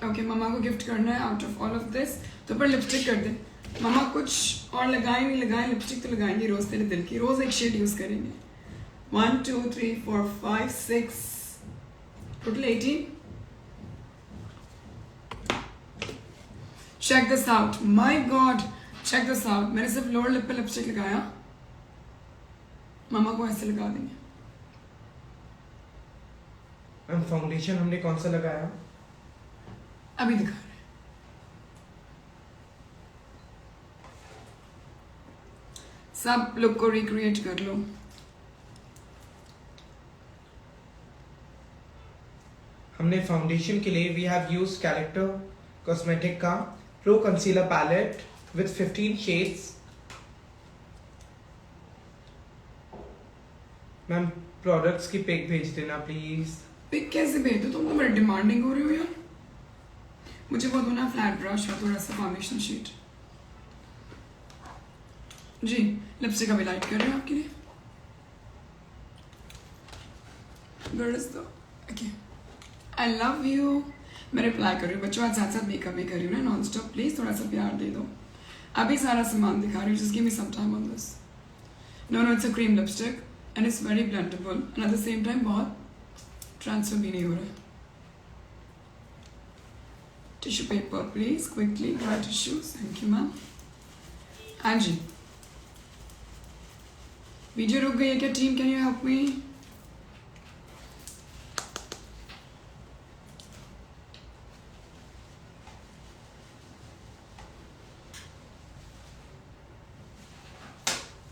Okay मम्मा को gift करना है out of all of this. तो पर lipstick कर दे. मम्मा कुछ और लगाए नहीं लगाए, लिपस्टिक तो लगाएंगे रोज तेरे दिल की. रोज एक शेड यूज करेंगे. 1 2 3 4 5 6 total 18. Check this out. My God check this out. मैंने सिर्फ लोअर लिप पे लिपस्टिक लगाया. मम्मा को ऐसे लगा देंगे. मैम फाउंडेशन हमने कौन सा लगाया? अभी दिखा रहे हैं. सब लुक को रिक्रिएट कर लो. हमने फाउंडेशन के लिए we have use character cosmetic का pro concealer palette with 15 shades. Ma'am products की पिक भेज देना प्लीज। पिक कैसे भेज दो, तुम तो बड़े डिमांडिंग हो रहे हो यार। मुझे बहुत होना फ्लैट ब्रश और थोड़ा सा फाउंडेशन शीट। जी लिपस्टिक अभी लाइट कर रहे हो आपके लिए। Okay I love you. मैं रिप्लाई कर रही हूँ बच्चों, आज साथ साथ मेकअप भी कर रही हूँ ना नॉन स्टॉप। प्लीज थोड़ा सा प्यार दे दो। अभी सारा सामान दिखा रही हूँ, just give me some time on this. No it's a cream lipstick and it's very blendable and at the same time बहुत ट्रांसफर भी नहीं हो रहा है। Tissue paper please quickly, dry tissues, thank you ma'am. हाँ जी video रुक गई है क्या team, can you help me?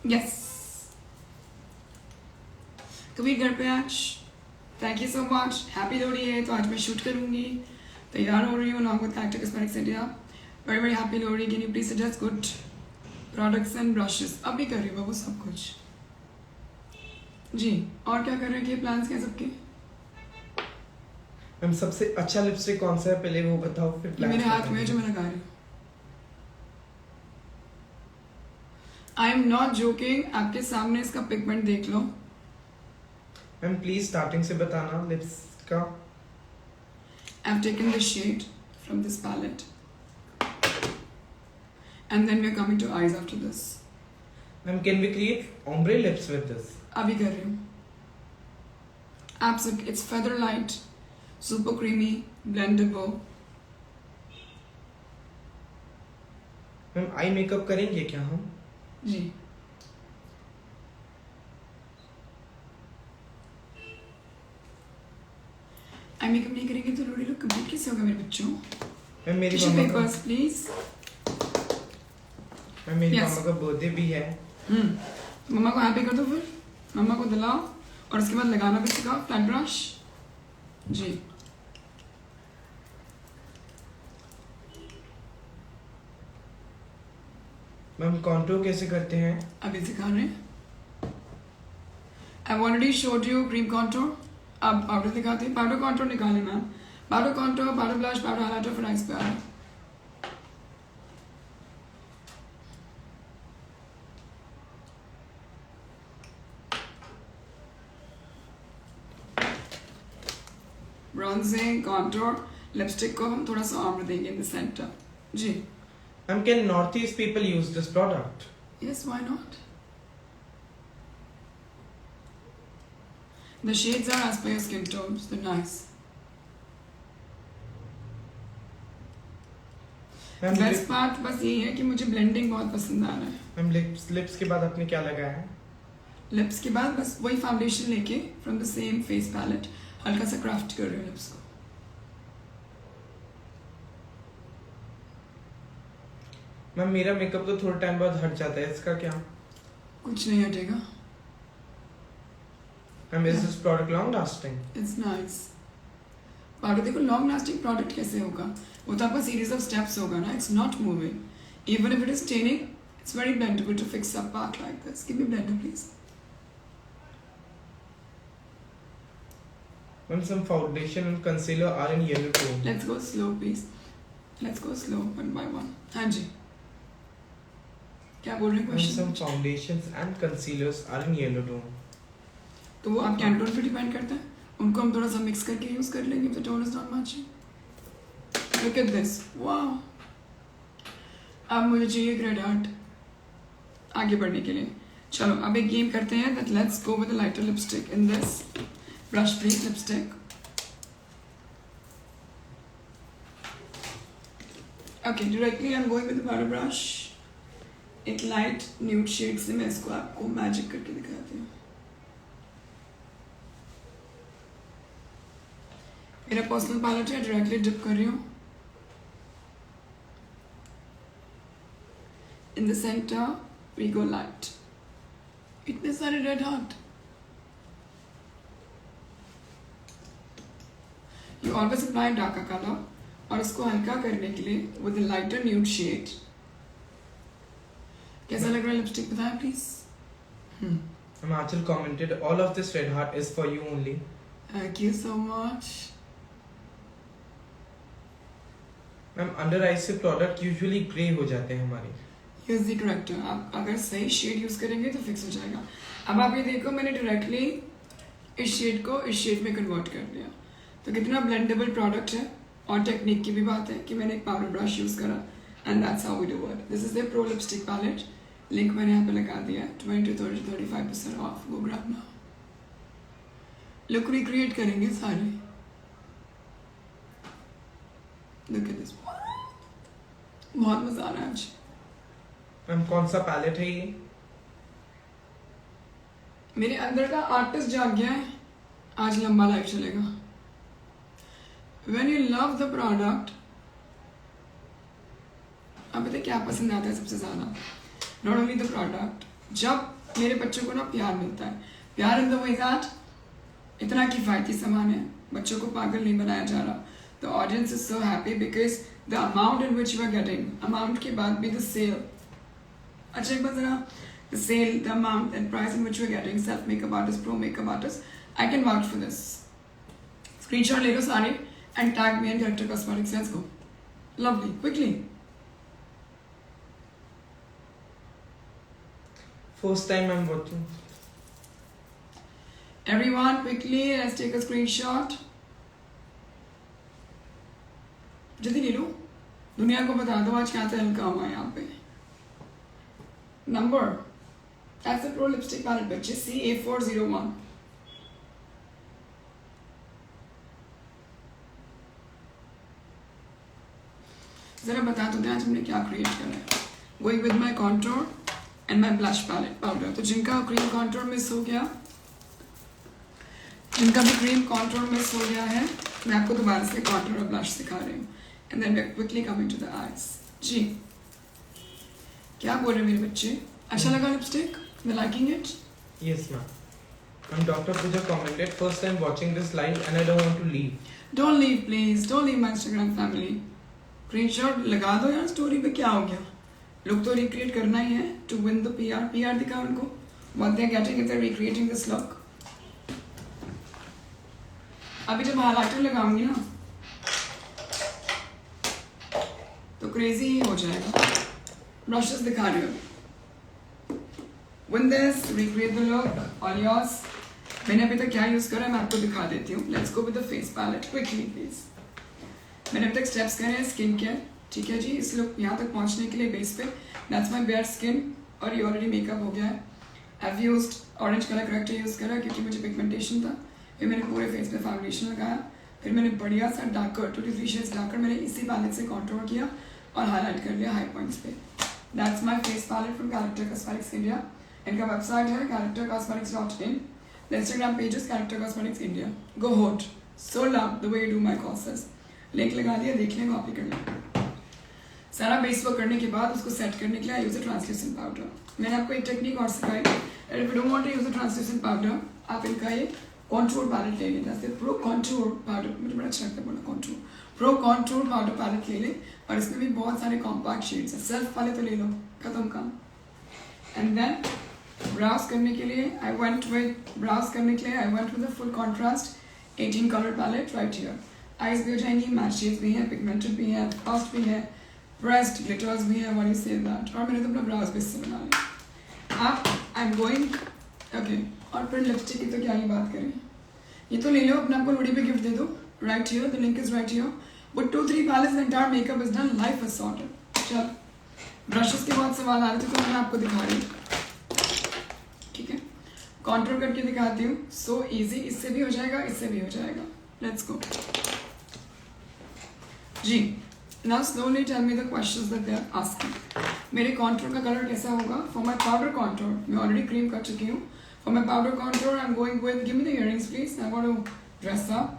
Yes Kabir घर पे आज, thank you so much. Happy Lohri है तो आज मैं शूट करूंगी, तैयार हो रही हूँ along with Active Cosmetics India। Very very happy Lohri. Can you please suggest good products and brushes? अभी कर रही हूँ बाबू सब कुछ जी। और क्या कर रहे हैं, क्या प्लान्स क्या सबके? मैम सबसे अच्छा लिपस्टिक कौन सा है पहले वो बताओ, फिर ये plans मेरे हाथ में बताएंगे। है जो मैं लगा रही हूँ। आई एम नॉट जोकिंग, आपके सामने इसका पिगमेंट देख लो। मैम प्लीज स्टार्टिंग से बताना लिप्स का। I've taken the shade from this palette and then we're coming to eyes after this. Ma'am can we create ombre lips with this? अभी कर रही हूँ। Absolutely, it's feather light, super creamy, blendable. Ma'am eye makeup करेंगे क्या हम? जी eye makeup नहीं करेंगे तो लोहड़ी लुक कंप्लीट कैसे होगा मेरे बच्चों? मैम मेरी टिश्यू मम्मा का पेपर्स प्लीज। मैम मेरी Yes. मम्मा का बर्थडे भी है। मम्मा को हैप्पी कर दो, फिर मम्मा को दिलाओ और उसके बाद लगाना भी सिखाओ फ्लैट ब्रश। जी मैम कॉन्टूर कैसे करते हैं? अभी सिखा रहे हैं। I've already showed you cream contour. अब पाउडर दिखाते हैं। पाउडर contour निकालें ma'am. Powder contour, powder blush, powder highlighter, फिर आइस पे आ रहा है। ब्रॉन्जिंग contour, लिपस्टिक को हम थोड़ा सा आम्र देंगे इन द सेंटर। जी ma'am can north east people use this product? yes, why not? The shades are as per your skin tones. They're nice. Ma'am best part बस यही है कि मुझे ब्लेंडिंग बहुत पसंद आ रहा है। मैम लिप्स के बाद आपने क्या लगाया है? लिप्स के बाद बस वही फाउंडेशन लेके from the same face palette हल्का सा क्राफ्ट कर रही हूँ लिप्स को। मैम मेरा मेकअप तो थोड़ा टाइम बाद हट जाता है, इसका क्या? कुछ नहीं हटेगा। Ma'am is this product long lasting? It's nice. Powder देखो लॉन्ग लास्टिंग प्रोडक्ट कैसे होगा, वो तो आपका सीरीज ऑफ स्टेप्स होगा ना। It's not moving even if it is staining, it's very blendable to fix up part like this. Give me blender please. Ma'am some foundation and concealer are in yellow tone. Let's go slow please, let's go slow one by one. हाँ जी क्या बोल रहे हैं ma'am some question? Foundations and concealers are in yellow tone. तो वो आप Canton पे डिपेंड करता है, उनको हम थोड़ा सा मिक्स करके यूज कर लेंगे। The tone is not matching. Look at this, wow. अब मुझे चाहिए ग्रेड आर्ट आगे बढ़ने के लिए। चलो अब एक गेम करते हैं that let's go with a lighter lipstick in this brush please lipstick. Okay directly I am going with the powder brush. एक लाइट न्यूड शेड से मैं इसको आपको मैजिक करके दिखाती हूँ। मेरा पर्सनल पैलेट है, डायरेक्टली डिप कर रही हूँ in the centre. We go light. इतने सारे red heart. You always apply darker colour और इसको हल्का करने के लिए with a lighter nude shade. कैसा लग रहा है लिपस्टिक बताएं please. Himachal commented, all of this red heart is for you only. Thank you so much. Ma'am under eyes से प्रोडक्ट यूजुअली ग्रे हो जाते हैं हमारे. Use the character. आप अगर सही शेड यूज करेंगे तो फिक्स हो जाएगा. अब आप ये देखो, मैंने डायरेक्टली इस शेड को इस शेड में कन्वर्ट कर दिया. तो कितना ब्लेंडेबल प्रोडक्ट है. और टेक्निक की भी बात है कि मैंने एक पाउडर ब्रश यूज करा, and that's how we do it. This is the pro lipstick palette. Link मैंने यहाँ पे लगा दिया है. 20 to 35% off. Go grab now. Look recreate करेंगे सारे. Look at this. बहुत मजा आ रहा है आज. मैम कौन सा पैलेट है ये? मेरे अंदर का आर्टिस्ट जाग गया है. आज लंबा लाइफ चलेगा. When you love the product, अब पता है क्या पसंद आता है सबसे ज्यादा? Not only the product, जब मेरे बच्चों को ना प्यार मिलता है. प्यार इन द वे दैट इतना किफायती सामान है, बच्चों को पागल नहीं बनाया जा रहा. The audience is so happy because the amount in which you are getting, amount के बाद भी the sale. अच्छा एक बार जरा, the sale, the amount and price in which you are getting, self makeup artist, pro makeup artist, I can vouch for this. Screenshot ले लो सारे and tag me and Character Cosmetics. Let's go. Lovely. Quickly. First time I'm watching. Everyone, quickly, let's take a screenshot. जल्दी ले लो. दुनिया को बता दो आज क्या तहलका हुआ है यहाँ पे. Number. That's the Pro Lipstick Palette, बच्चे. CA401. जरा बता दो आज हमने क्या क्रिएट करा है. Going with my contour and my blush palette powder. तो जिनका क्रीम कॉन्टोर मिस हो गया, जिनका भी क्रीम कॉन्टोर मिस हो गया है, मैं आपको दोबारा से कॉन्टोर और ब्लश सिखा रही हूँ. And then we are quickly coming to the eyes. जी क्या बोल रहे हैं मेरे बच्चे? अच्छा लगा लिपस्टिक? मैं liking it. Yes ma'am. And Dr. Pooja commented, first time watching this live and I don't want to leave. Don't leave please. Don't leave my Instagram family. Screenshot लगा दो यार. स्टोरी पे क्या हो गया? लुक तो recreate करना ही है to win the PR. PR दिखा उनको. What they are getting if they are recreating this look. अभी जब हाइलाइटर लगाऊंगी ना तो क्रेजी ही हो जाएगा. ब्रशेस दिखा रही हूँ. Win this, recreate the look, all yours. मैंने अभी तक क्या यूज करा है मैं आपको दिखा देती हूँ. Let's go with the face palette quickly please. मैंने अभी तक स्टेप्स करे हैं स्किन केयर. ठीक है जी. इस लुक यहाँ तक पहुँचने के लिए बेस पे दैट्स माई बेयर स्किन और ये ऑलरेडी मेकअप हो गया है. I've used orange colour corrector use करा क्योंकि मुझे पिगमेंटेशन था. फिर मैंने पूरे फेस पे फाउंडेशन लगाया. फिर मैंने बढ़िया सा डार्कर 2-3 शेड्स डार्कर मैंने इसी पैलेट से कॉन्टूर किया और हाईलाइट कर लिया हाई पॉइंट्स पे. That's my face palette from character cosmetics India. इनका वेबसाइट है charactercosmetics.in. The Instagram page is Character Cosmetics India. Go hot. So love the way you do my courses. Link लगा दिया, देख लें, copy कर लें. सारा बेस वर्क करने के बाद उसको सेट करने के लिए I use a translucent powder. मैंने आपको एक टेक्निक और सिखाई. If you don't want to use a translucent powder, आप इनका ये कॉन्टूर पैलेट ले लें. जैसे प्रो कॉन्टूर पाउडर, मुझे बड़ा अच्छा लगता है बोला contour. Pro contour powder palette ले लें और इसमें भी बहुत सारे कॉम्पैक्ट शेड्स हैं. सेल्फ वाले तो ले लो, खत्म काम. एंड देन ब्राउज करने के लिए I went with full contrast 18 colour palette right here. Eyes भी हो जाएंगी, मैचेस भी हैं, पिगमेंटेड भी हैं, फर्स्ट भी है, प्रेस्ड ग्लिटर्स भी हैं. What you say that. और मैंने तो अपना ब्राउज भी इससे बना लिया. आप आई एम गोइंग ओके. और फिर लिपस्टिक की तो क्या ही बात करें. ये तो ले लो, अपने आपको लोड़ी पे गिफ्ट दे दो. Right here, the link is right here. But 2-3 palettes the entire makeup is done. Life is sorted. चल ब्रशेस के बहुत सवाल आ रहे थे तो मैं आपको दिखा रही हूँ. ठीक है, कॉन्ट्रोल करके दिखाती हूँ. So easy. इससे भी हो जाएगा, इससे भी हो जाएगा. लेट्स गो जी. Now slowly tell me the questions that they are asking. मेरे कॉन्ट्रोल का कलर कैसा होगा? फॉर माय पाउडर कॉन्ट्रोल मैं ऑलरेडी क्रीम कर चुकी हूँ. For my powder control I am going with, give me the earrings please, I want to dress up.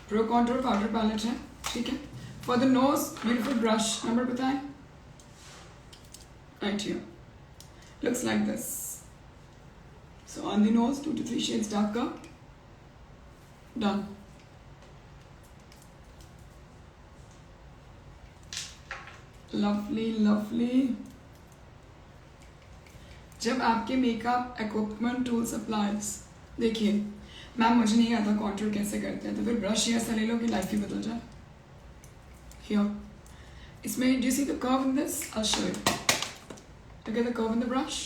Pro control powder palette है. ठीक है. For the nose beautiful brush. Number बताएं. Right here. Looks like this. So on the nose, 2 to 3 shades darker. Done. Lovely, lovely. जब आपके makeup equipment tool supplies, देखिए ma'am मुझे नहीं आता कॉन्टूर कैसे करते हैं, तो फिर ब्रश ऐसा ले लो कि लाइफ ही बदल जाए। हियर इसमें do you see the curve in this? I'll show you. Look at the curve in the brush.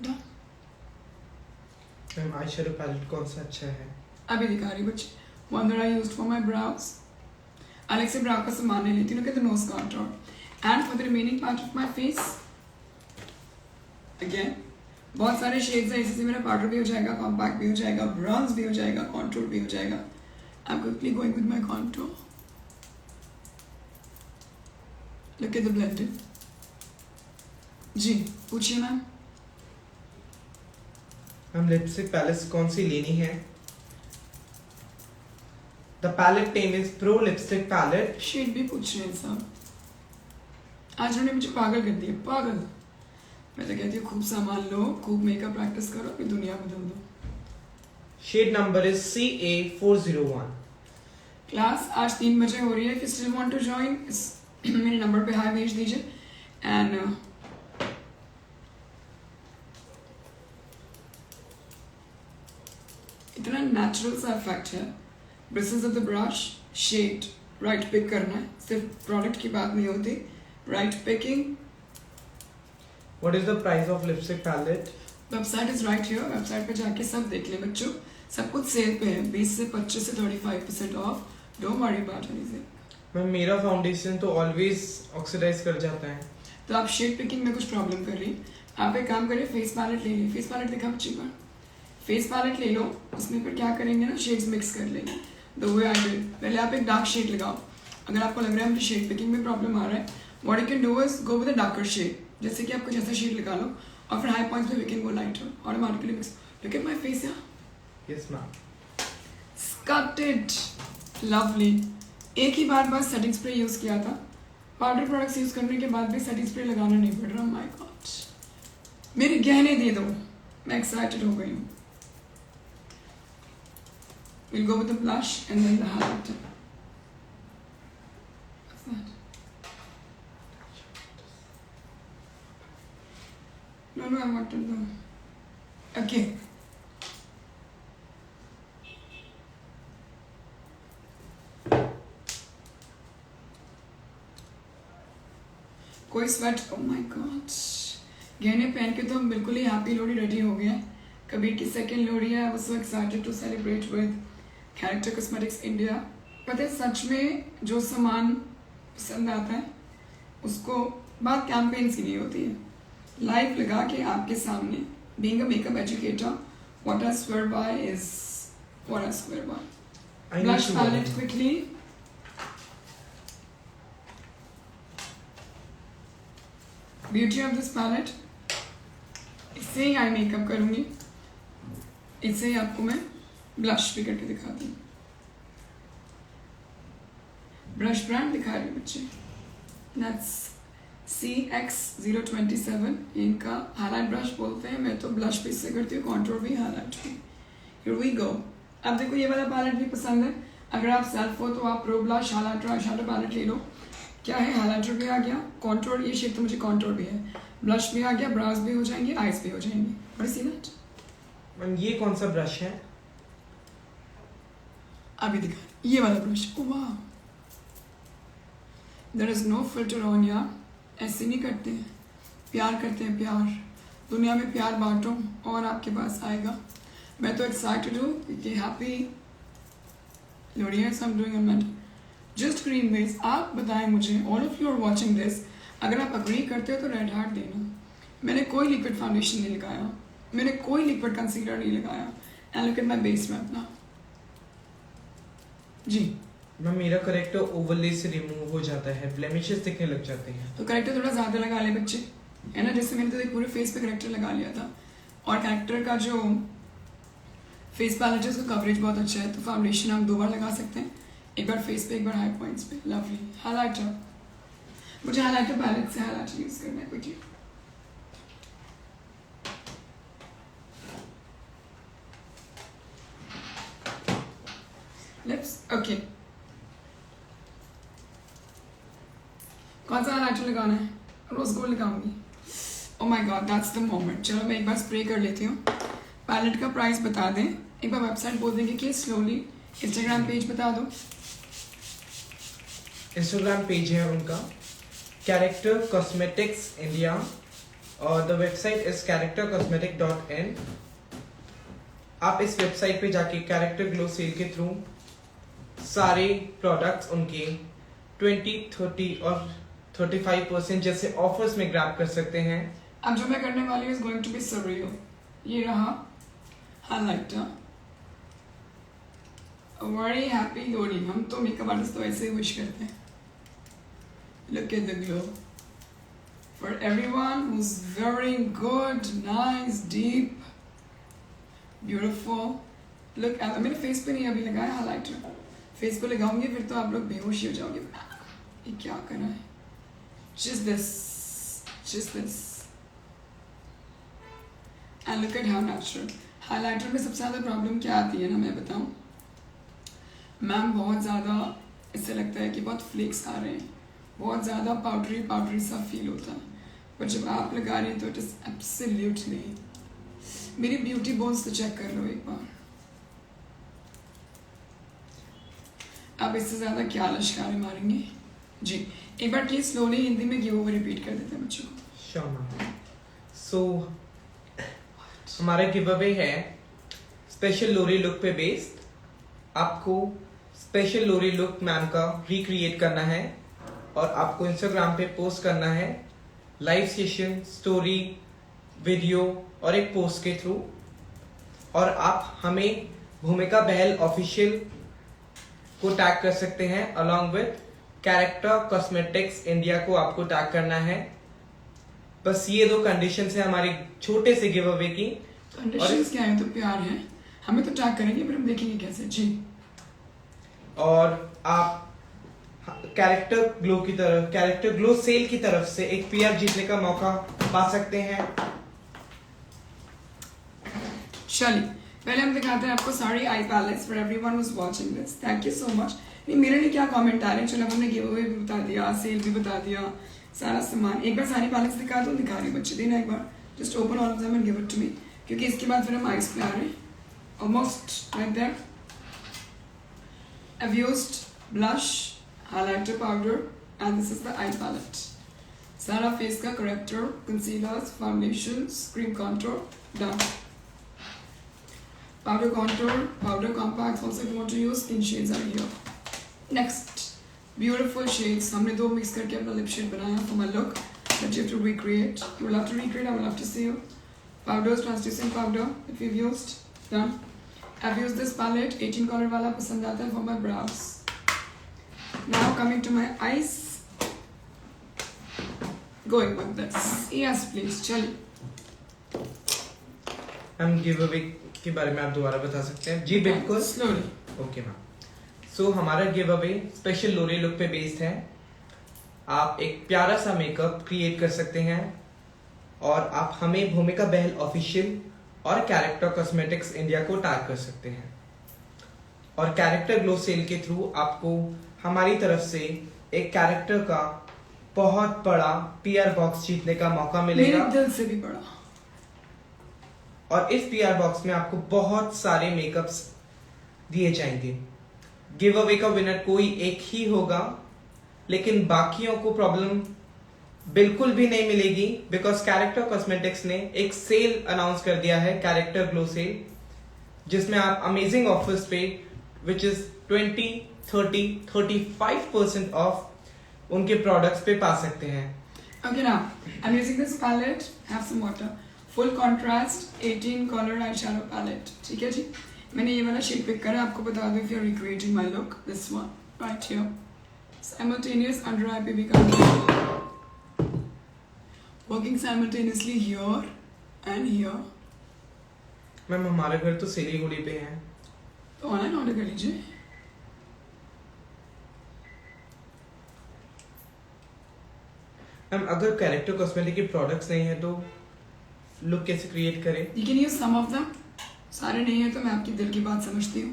Done. Ma'am eye shadow palette कौन सा अच्छा है? अभी दिखा रही बच्चे, one that I used for my brows. अलग से ब्राउ का सामान ले लेती हूँ, look at the nose contour. And for the remaining part of my face, again बहुत सारे शेड्स हैं, इसी से मेरा पाउडर भी हो जाएगा, कॉम्पैक्ट भी हो जाएगा, ब्राउन्स भी हो जाएगा, कॉन्टूर भी हो जाएगा। I am quickly going with my contour. Look at the blended. जी पूछिए मैम। मैम लिपस्टिक पैलेट कौन सी लेनी है? The palette name is pro lipstick palette. Shade भी पूछ रहे हैं सब, आज उन्होंने मुझे पागल कर दिया, पागल। मैं तो कहती हूँ खूब सामान लो, खूब मेकअप प्रैक्टिस करो, फिर दुनिया बदल दो। Shade number is CA401। Class आज 3 बजे हो रही है, if you still want to join मेरे नंबर पे हाई भेज दीजिए। एंड इतना नेचुरल सा इफेक्ट है, bristles of the brush, shade right pick करना है, सिर्फ प्रोडक्ट की बात नहीं होती, right picking. What is the price of lipstick palette? Website is right here, website पे जाके सब देख लें बच्चों, सब कुछ सेल पे है, 20 से 25 से 35% of, don't worry about anything. Ma'am मेरा फाउंडेशन तो ऑलवेज ऑक्सीडाइज कर जाता है। तो आप शेड पिकिंग में कुछ प्रॉब्लम कर रही है, आप एक काम करिए, फेस पैलेट ले लीजिए। फेस पैलेट दिखा बच्ची पर, फेस पैलेट ले लो, उसमें फिर क्या करेंगे ना, शेड्स मिक्स कर लेंगे। द वे आई डिड, पहले आप एक डार्क शेड लगाओ, अगर आपको लग रहा है मुझे शेड पिकिंग में प्रॉब्लम आ रहा है, what you can do is go with a darker shade, जैसे कि आपको जैसा शेड लगा लो, और फिर हाई पॉइंट्स पे we can go lighter, automatically mix. Look at my face यार, यस मैम। Sculpted, lovely. एक ही बार बस सेटिंग स्प्रे यूज किया था, पाउडर प्रोडक्ट्स यूज करने के बाद भी सेटिंग स्प्रे लगाना नहीं पड़ रहा। माय गॉड, मेरे गहने दे दो, मैं एक्साइटेड हो गई हूँ। We'll go with the blush and then the highlighter. What's that? No, I want to know. Okay. कोई स्वेट, oh my God. गहने पहन के तो हम बिल्कुल ही हैप्पी लोहड़ी रेडी हो गए हैं। कबीर की सेकेंड लोहड़ी है, I was so excited to celebrate with character cosmetics India. पता है सच में जो सामान पसंद आता है उसको बात कैंपेन्स की नहीं होती है, लाइव लगा के आपके सामने। Being a makeup educator, what I swear by is what I swear by. Blush palette quickly, beauty of this palette, इससे ही आई मेकअप करूंगी, इससे ही आपको मैं ब्लश भी करके दिखाती हूँ। ब्रश ब्रांड दिखा रही हूँ बच्चे, दैट्स CX027, इनका हाईलाइट ब्रश बोलते हैं, मैं तो ब्लश भी इससे करती हूँ, कॉन्टूर भी, हाईलाइट भी। Here we go. अब देखो ये वाला पैलेट भी पसंद है, अगर आप सेल्फ हो तो आप pro blush highlighter eye shadow palette ले लो। क्या है, हाईलाइटर भी आ गया, कॉन्टूर, ये शेड तो मुझे कॉन्टूर भी है, ब्लश भी आ गया, ब्राउज भी हो जाएंगे, आईज भी हो जाएंगी। बट सी दैट, मैम ये कौन सा ब्रश है? अभी दिखा, ये वाला ब्रश, वाह, there is no filter on यार, ऐसे नहीं करते हैं, प्यार करते हैं, प्यार, दुनिया में प्यार बांटो और आपके पास आएगा। मैं तो एक्साइटेड हूँ कि हैप्पी लोहड़ी है, some doing a just cream base. आप बताएं मुझे, all of you are watching this, अगर आप अग्री करते हो तो रेड हार्ट देना। मैंने कोई लिक्विड फाउंडेशन नहीं लगाया, मैंने कोई लिक्विड कंसीलर नहीं लगाया, and look at my base map ना जी। मैम मेरा करेक्टर ओवरले से रिमूव हो जाता है, ब्लेमिशेस दिखने लग जाते हैं। तो करेक्टर थोड़ा ज़्यादा लगा ले बच्चे, है ना, जैसे मैंने तो एक पूरे फेस पे करेक्टर लगा लिया था, और करेक्टर का जो फेस पैलेट है उसका कवरेज बहुत अच्छा है, तो फाउंडेशन आप 2 बार लगा सकते हैं, एक बार फेस पे, एक बार हाई पॉइंट्स पे। लवली हाईलाइटर, मुझे हाईलाइटर पैलेट से हाईलाइटर यूज करना है क्विकली। लिप्स, ओके, कौन सा हाईलाइटर लगाना है? रोज गोल्ड लगाऊंगी। Oh my God, that's the moment. चलो मैं एक बार स्प्रे कर लेती हूँ। पैलेट का प्राइस बता दें, एक बार वेबसाइट बोल देंगे कि स्लोली। इंस्टाग्राम पेज बता दो। इंस्टाग्राम पेज है उनका कैरेक्टर कॉस्मेटिक्स इंडिया और द वेबसाइट इज charactercosmetic.in। आप इस वेबसाइट पे जाके कैरेक्टर ग्लो सेल के थ्रू सारे प्रोडक्ट्स उनके 20, 30 और 35% जैसे ऑफर्स में ग्रैब कर सकते हैं। अब जो मैं करने वाली हूँ is going to be surreal. ये रहा हाइलाइटर। Very happy loading. हम तो मेकअप आर्टिस्ट तो ऐसे ही विश करते हैं। Look at the glow for everyone who is very good, nice, deep, beautiful. Look at, मेरे फेस पे नहीं अभी लगाया हाइलाइटर, फेस पे लगाऊंगी फिर तो आप लोग बेहोश ही हो जाओगे। ये क्या करना है? Just this, just this, and look at how natural. Highlighter में सबसे ज़्यादा प्रॉब्लम क्या आती है ना, मैं बताऊँ मैम, बहुत ज़्यादा इससे लगता है कि बहुत फ्लेक्स आ रहे हैं, बहुत ज़्यादा पाउडरी पाउडरी सा फील होता है, पर जब आप लगा रहे हैं तो इट इज़ एब्सोल्युटली। मेरी ब्यूटी बोन्स तो चेक कर लो एक बार। अब इससे ज़्यादा क्या लश्कारे मारेंगे जी। एक बार प्लीज स्लोली हिंदी में गिव ओवर रिपीट कर देते हैं बच्चों को। Sure ma'am. सो हमारा गिव अवे है स्पेशल लोरी लुक पे बेस्ड। आपको स्पेशल लोरी लुक मैम का रिक्रिएट करना है और आपको इंस्टाग्राम पे पोस्ट करना है लाइव सेशन, स्टोरी, वीडियो और एक पोस्ट के थ्रू। और आप हमें भूमिका बहल ऑफिशियल को टैग कर सकते हैं along with character cosmetics India को आपको टैग करना है। बस ये 2 कंडीशंस है हमारे छोटे से गिव अवे की। कंडीशंस क्या है? तो प्यार है, हमें तो टैग करेंगे पर हम देखेंगे कैसे जी। और आप कैरेक्टर ग्लो की तरफ, कैरेक्टर ग्लो सेल की तरफ से एक पीआर जीतने का मौका पा सकते हैं। चलिए पहले हम दिखाते हैं आपको सारी eye palettes for everyone who is watching this. Thank you so much. नहीं, मेरे लिए क्या कमेंट आ रहे हैं? चलो हमने गिव अवे भी बता दिया, सेल भी बता दिया, सारा सामान। एक बार सारी पैलेट्स दिखा दो, दिखा रही बच्चे देना एक बार। Just open all of them and give it to me, क्योंकि इसके बाद फिर हम आइस पे आ रहे हैं। Almost like that. I've used blush, highlighter powder and this is the eye palette. सारा फेस का character, concealers, foundations, cream contour, done. Powder contour, powder compacts also if you want to use, skin shades are here. Next, beautiful shades. हमने 2 mix करके अपना lip shade बनाया for my look that you have to recreate. You will have to recreate. I will have to see you. Powders, translucent powder if you've used. Done. I've used this palette. 18 color वाला पसंद आता है for my brows. Now coming to my eyes. Going with this. Yes, please. चलिए। हम give away के बारे में आप दोबारा बता सकते हैं? जी बिल्कुल, स्लोली। Okay ma'am. सो हमारा give away special Lohri look पे बेस्ड है। आप एक प्यारा सा मेकअप क्रिएट कर सकते हैं और आप हमें भूमिका बहल ऑफिशियल और कैरेक्टर कॉस्मेटिक्स इंडिया को टैग कर सकते हैं। और कैरेक्टर ग्लो सेल के थ्रू आपको हमारी तरफ से एक कैरेक्टर का बहुत बड़ा पीआर बॉक्स जीतने का मौका मिलेगा। मेरे दिल से भी बड़ा। और इस पीआर बॉक्स में आपको बहुत सारे मेकअप्स दिए जाएंगे। गिव अवे का विनर कोई एक ही होगा, लेकिन बाकियों को प्रॉब्लम बिल्कुल भी नहीं मिलेगी बिकॉज कैरेक्टर कॉस्मेटिक्स ने एक सेल अनाउंस कर दिया है, कैरेक्टर ग्लो सेल, जिसमें आप अमेजिंग ऑफर्स पे विच इज 20, 30, 35% ऑफ उनके प्रोडक्ट्स पे पा सकते हैं। Okay, now I'm using this palette. Have some water. Full contrast 18 color eyeshadow palette. ठीक है जी। मैंने ये वाला शेड पिक करा, आपको बता दूं if you're recreating my look, this one right here. Simultaneous under eye पे भी करना, working simultaneously here and here. Ma'am हमारे घर तो सिलीगुड़ी पे है, तो ऑनलाइन ऑर्डर कर लीजिए। मैम अगर कैरेक्टर कॉस्मेटिक के प्रोडक्ट्स नहीं है तो लुक कैसे क्रिएट करें? You can use some of them. सारे नहीं है तो मैं आपकी दिल की बात समझती हूँ।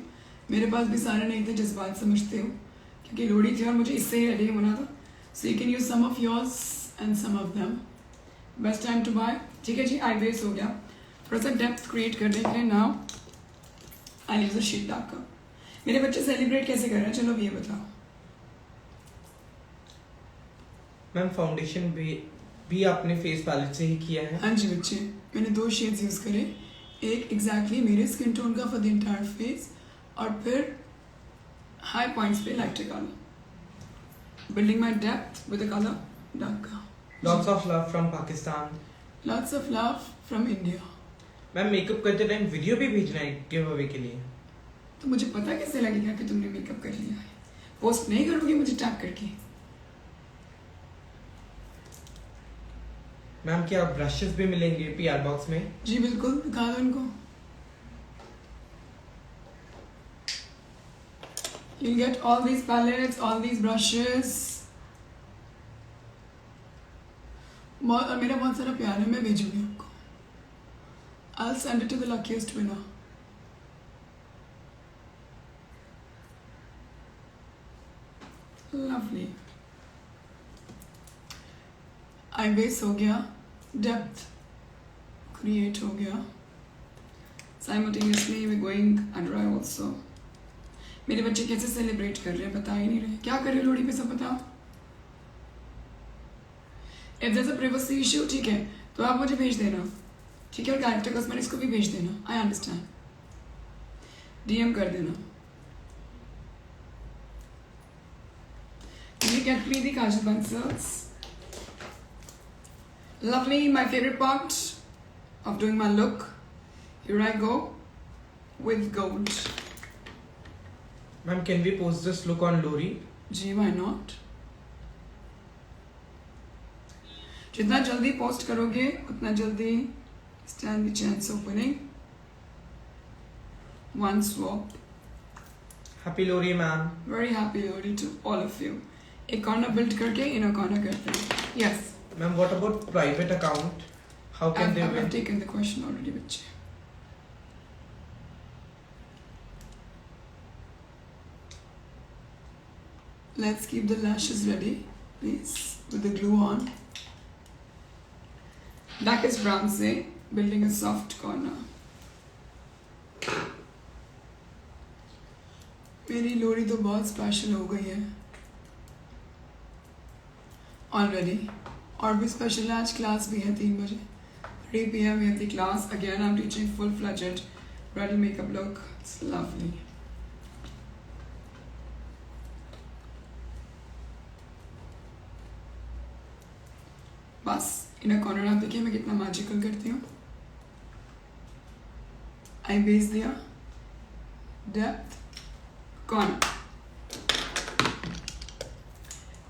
मेरे पास भी सारे नहीं थे, जज्बात समझते हो, क्योंकि लोड़ी थी और मुझे इससे ही रेडी होना था। So you can use some of yours and some of them. Best time to buy. ठीक है जी, आई बेस हो गया। थोड़ा सा डेप्थ क्रिएट करने के लिए now I use a sheet dark का। मेरे बच्चे सेलिब्रेट कैसे कर रहे हैं, चलो ये बताओ। मैम फाउंडेशन भी आपने फेस पैलेट से ही किया है? हाँ जी बच्चे, मैंने 2 शेड्स यूज करे, एक एग्जैक्टली मेरे स्किन टोन का फॉर द एंटायर फेस, और फिर हाई पॉइंट्स पे lighter colour, building my depth with the colour dark का। Lots of love from Pakistan. Lots of love from India. Ma'am makeup करते time video भी भेजना है गिव अवे के लिए? तो मुझे पता कैसे लगेगा कि तुमने मेकअप कर लिया है? पोस्ट नहीं करोगे मुझे टैग करके? मैम क्या ब्रशेस भी मिलेंगे पीआर बॉक्स में? जी बिल्कुल, दिखा दो इनको। You'll get all these palettes, all these brushes. और मेरा बहुत सारा प्यार है, मैं भेजूंगी आपको। I'll send it to the luckiest winner. Lovely. Eye base हो गया, डेप्थ क्रिएट हो गया, simultaneously we going under eye also. मेरे बच्चे कैसे सेलिब्रेट कर रहे हैं बता ही नहीं रहे, क्या कर रहे हैं लोहड़ी पे सब बताओ। If there is a privacy issue, ठीक है, तो आप मुझे भेज देना, ठीक है, और कैरेक्टर कॉस्मेटिक्स को भी भेज देना, आई अंडरस्टैंड, डीएम कर देना। Can you get me the kajal pencils? Lovely, my favorite part of doing my look. Here I go with gold. Ma'am, can we post this look on Lori? Ji, why not? जितना जल्दी post करोगे उतना जल्दी stand the chance of winning. One swap. Happy Lori, ma'am. Very happy Lori to all of you. एक corner build करके inner corner करते हैं. Yes. Ma'am, what about private account? How can they win? I've taken the question already, बच्चे. Let's keep the lashes ready, please, with the glue on. Darkest brown say, building a soft corner. मेरी लोरी तो बहुत special हो गई है already, और भी special है, आज क्लास भी है 3 बजे, 3 PM है the class. Again, I'm teaching full-fledged bridal makeup look. It's lovely. बस इनर कॉर्नर आप देखिए मैं कितना मैजिकल करती हूँ. आई बेस दिया, depth, corner,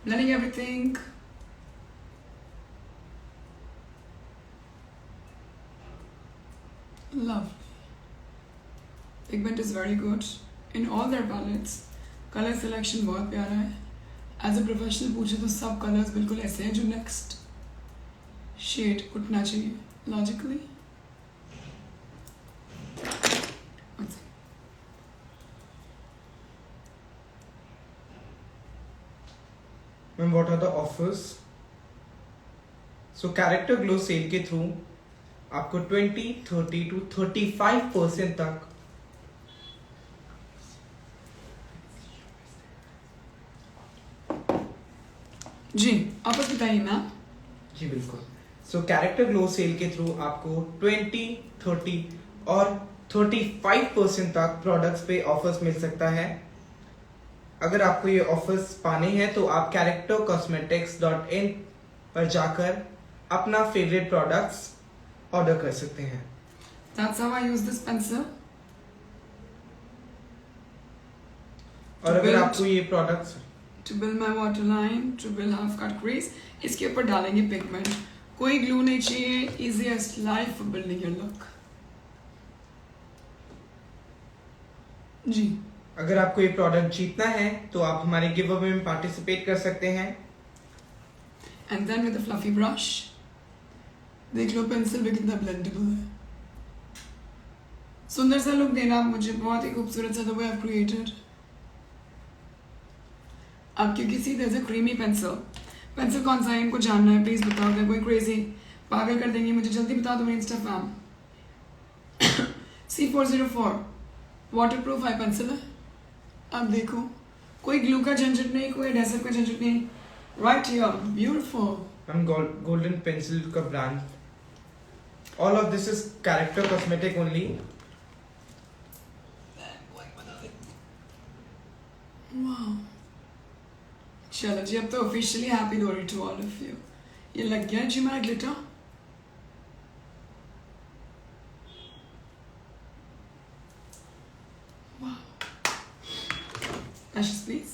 blending everything. Lovely. Pigment is very good in all their palettes. Color selection बहुत प्यारा है. As a professional पूछे तो सब colors बिल्कुल ऐसे हैं जो next shade उठना चाहिए logically. Ma'am, what are the offers? So character glow sale के थ्रू आपको 20, 30 to 35% तक जी आपस बताइए मैम. जी बिल्कुल. सो कैरेक्टर ग्लो सेल के थ्रू आपको 20, 30 और 35% तक प्रोडक्ट्स पे ऑफर्स मिल सकता है. अगर आपको ये ऑफर्स पाने हैं तो आप charactercosmetics.in पर जाकर अपना फेवरेट प्रोडक्ट्स ऑर्डर कर सकते हैं. That's how I use this pencil. और अगर आपको ये products To build my waterline, to build half cut crease, इसके ऊपर डालेंगे पिगमेंट. कोई ग्लू नहीं चाहिए. Easiest life for building your look. जी. अगर आपको ये प्रोडक्ट जीतना है तो आप हमारे गिव अवे में पार्टिसिपेट कर सकते हैं. And then with a fluffy brush, देख लो पेंसिल भी कितना ब्लेंडेबल है. सुंदर सा लुक देना आप मुझे, बहुत ही खूबसूरत सा the way I've created. अब क्योंकि सी there's a creamy pencil. Pencil कौन सा है इनको जानना है, प्लीज बताओ. अगर कोई क्रेजी पागल कर देंगी मुझे, जल्दी बता दो मेरे इंस्टा फैम। C404 वाटरप्रूफ आई पेंसिल है। अब देखो कोई ग्लू का झंझट नहीं, कोई एडेसिव का झंझट नहीं, right here, beautiful. Ma'am golden pencil का brand, all of this is character cosmetic only. वाह, चलो जी, अब तो officially happy Lohri to all of you. ये लग गया जी मेरा glitter. Lashes please.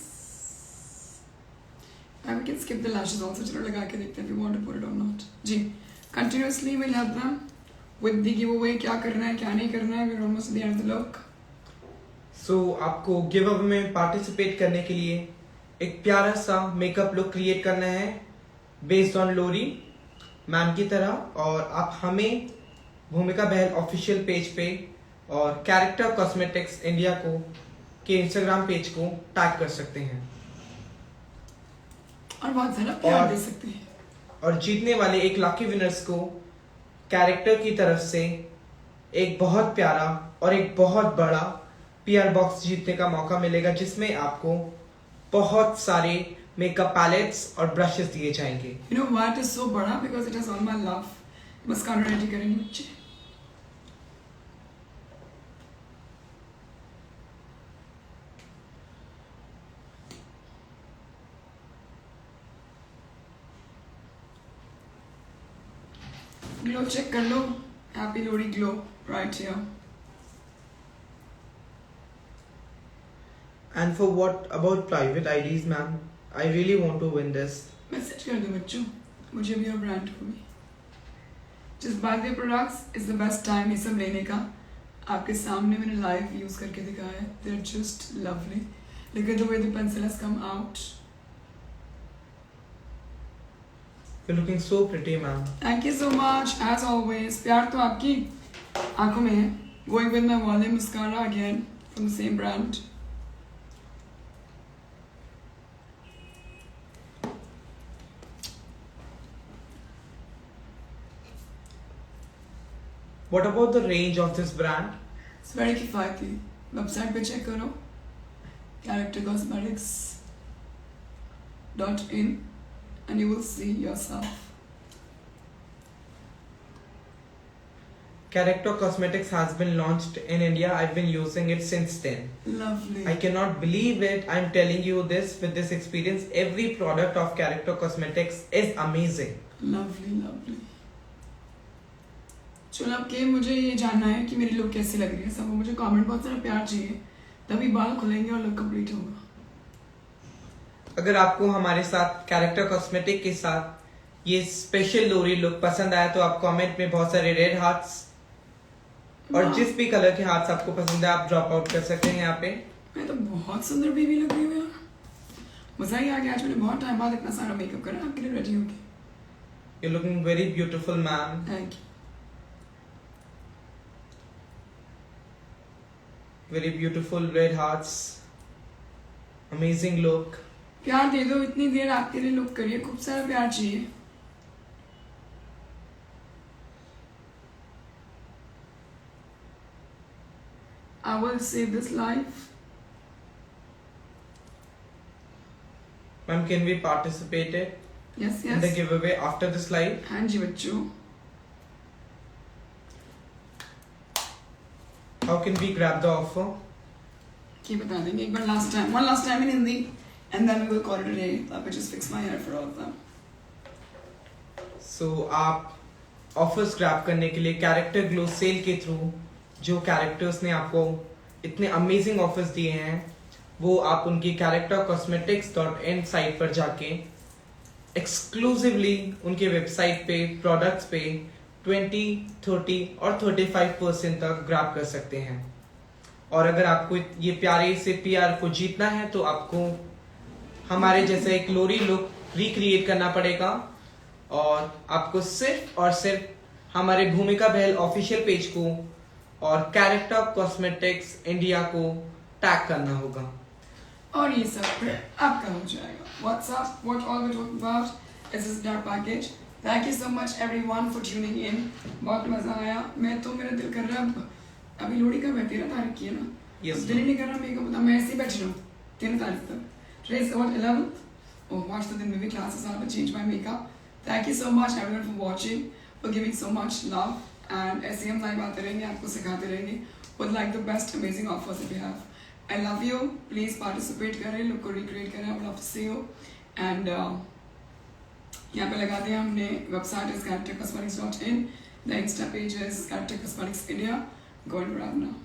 And we can skip the lashes also. चलो लगा के देखते हैं if you want to put it or not. Ji, continuously we'll help them with the giveaway. क्या करना है क्या नहीं करना है, we're almost at the end of the look. So आपको गिव अवे में पार्टिसिपेट करने के लिए एक प्यारा सा मेकअप लुक क्रिएट करना है बेस्ड ऑन लोरी मैम की तरह, और आप हमें भूमिका बहल ऑफिशियल पेज पे और कैरेक्टर कॉस्मेटिक्स इंडिया को के इंस्टाग्राम पेज को टैग कर सकते हैं और बहुत सारा प्यार दे सकते हैं। और जीतने वाले एक लकी विनर्स को कैरेक्टर की तरफ से एक बहुत प्यारा और एक बहुत बड़ा पीआर बॉक्स जीतने का मौका मिलेगा, जिसमें आपको बहुत सारे मेकअप पैलेट्स और ब्रशेस दिए जाएंगे। You know why it is so बड़ा? Because it has all my love. Mascara ready करेंगे बच्चे। ग्लो चेक कर लो, happy Lohri glow right here. And for what about private IDs, ma'am? I really want to win this. Message कर दो बच्चों, मुझे भी और ब्रांड को भी। Just buy their products is the best time ये सब लेने का। आपके सामने मैंने लाइव यूज करके दिखाया है। They're just lovely. Look at the way the pencil has come out. You're looking so pretty, ma'am. Thank you so much as always. प्यार तो आपकी आंखों में है। Going with my Wale mascara again from the same brand. What about the range of this brand? It's very किफायती। Website पे check करो charactercosmetics.in and you will see yourself. Character Cosmetics has been launched in India. I've been using it since then. Lovely. I cannot believe it. I'm telling you this with this experience. Every product of Character Cosmetics is amazing. Lovely, lovely. चलो अब के मुझे ये जानना है कि मेरी look कैसी लग रही है। सबको मुझे कमेंट बहुत सारा प्यार चाहिए, तभी बाल खुलेंगे और लुक कंप्लीट होगा। अगर आपको हमारे साथ कैरेक्टर कॉस्मेटिक के साथ ये स्पेशल लोरी लुक पसंद आया तो आप कमेंट में बहुत सारे रेड हार्ट्स और जिस भी कलर के हार्ट्स आपको पसंद है आप ड्रॉप आउट कर सकते हैं यहाँ पे। मैं तो बहुत सुंदर बेबी लग रही हूँ यार, मजा ही आ गया। आज मैंने बहुत टाइम बाद इतना सारा मेकअप करा आपके लिए रेडी होके। You're looking very beautiful, ma'am. Thank you. Very beautiful red hearts. Amazing look. प्यार दे दो, इतनी देर आपके लिए लुक करिए, खूब सारा प्यार चाहिए। I will save this life. Ma'am, can we participate it Yes, in the yes. giveaway after this live? हाँ जी बच्चों। How can we grab the offer? ये बता देंगे एक बार last time, one last time in Hindi, and then we will call it a day. I will just fix my hair for all of them. So आप offers grab करने के लिए character glow cell के through जो characters ने आपको इतने amazing offers दिए हैं वो आप उनकी charactercosmetics.in साइट पर जाके एक्सक्लूसिवली उनके वेबसाइट पे प्रोडक्ट्स पे 20, 30 और 35% तक ग्रैब कर सकते हैं। और अगर आपको ये प्यारे से पीआर को जीतना है तो आपको हमारे जैसा एक लोरी लुक रिक्रिएट करना पड़ेगा और आपको सिर्फ और सिर्फ हमारे भूमिका बहल ऑफिशियल पेज को और कैरेक्टर कॉस्मेटिक्स इंडिया को टैग करना होगा और ये सब फिर आपका हो जाएगा। What's up? What all we're talking about is this entire package. Thank you so much everyone for tuning in. बहुत मजा आया. मैं तो मेरा दिल कर रहा है अभी लोहड़ी कब है? 13 तारीख की है ना? Yes, दिल ही नहीं कर रहा मेरे को. पता मैं ऐसे ही बैठ रहा हूँ 13 तारीख तक. Today's what 11th? Oh, watch the दिन में भी classes are to change my makeup. Thank you so much everyone for watching, for giving so much love. And ऐसे हम लाइव आते रहेंगे, आपको सिखाते रहेंगे with like the best amazing offers that we have. I love you. Please participate करें, look को recreate करें. I would love to see you. And यहाँ पे लगा दिया हमने. Website is charactercosmetics.in. The Insta page is Character Cosmetics India. Go and grab now.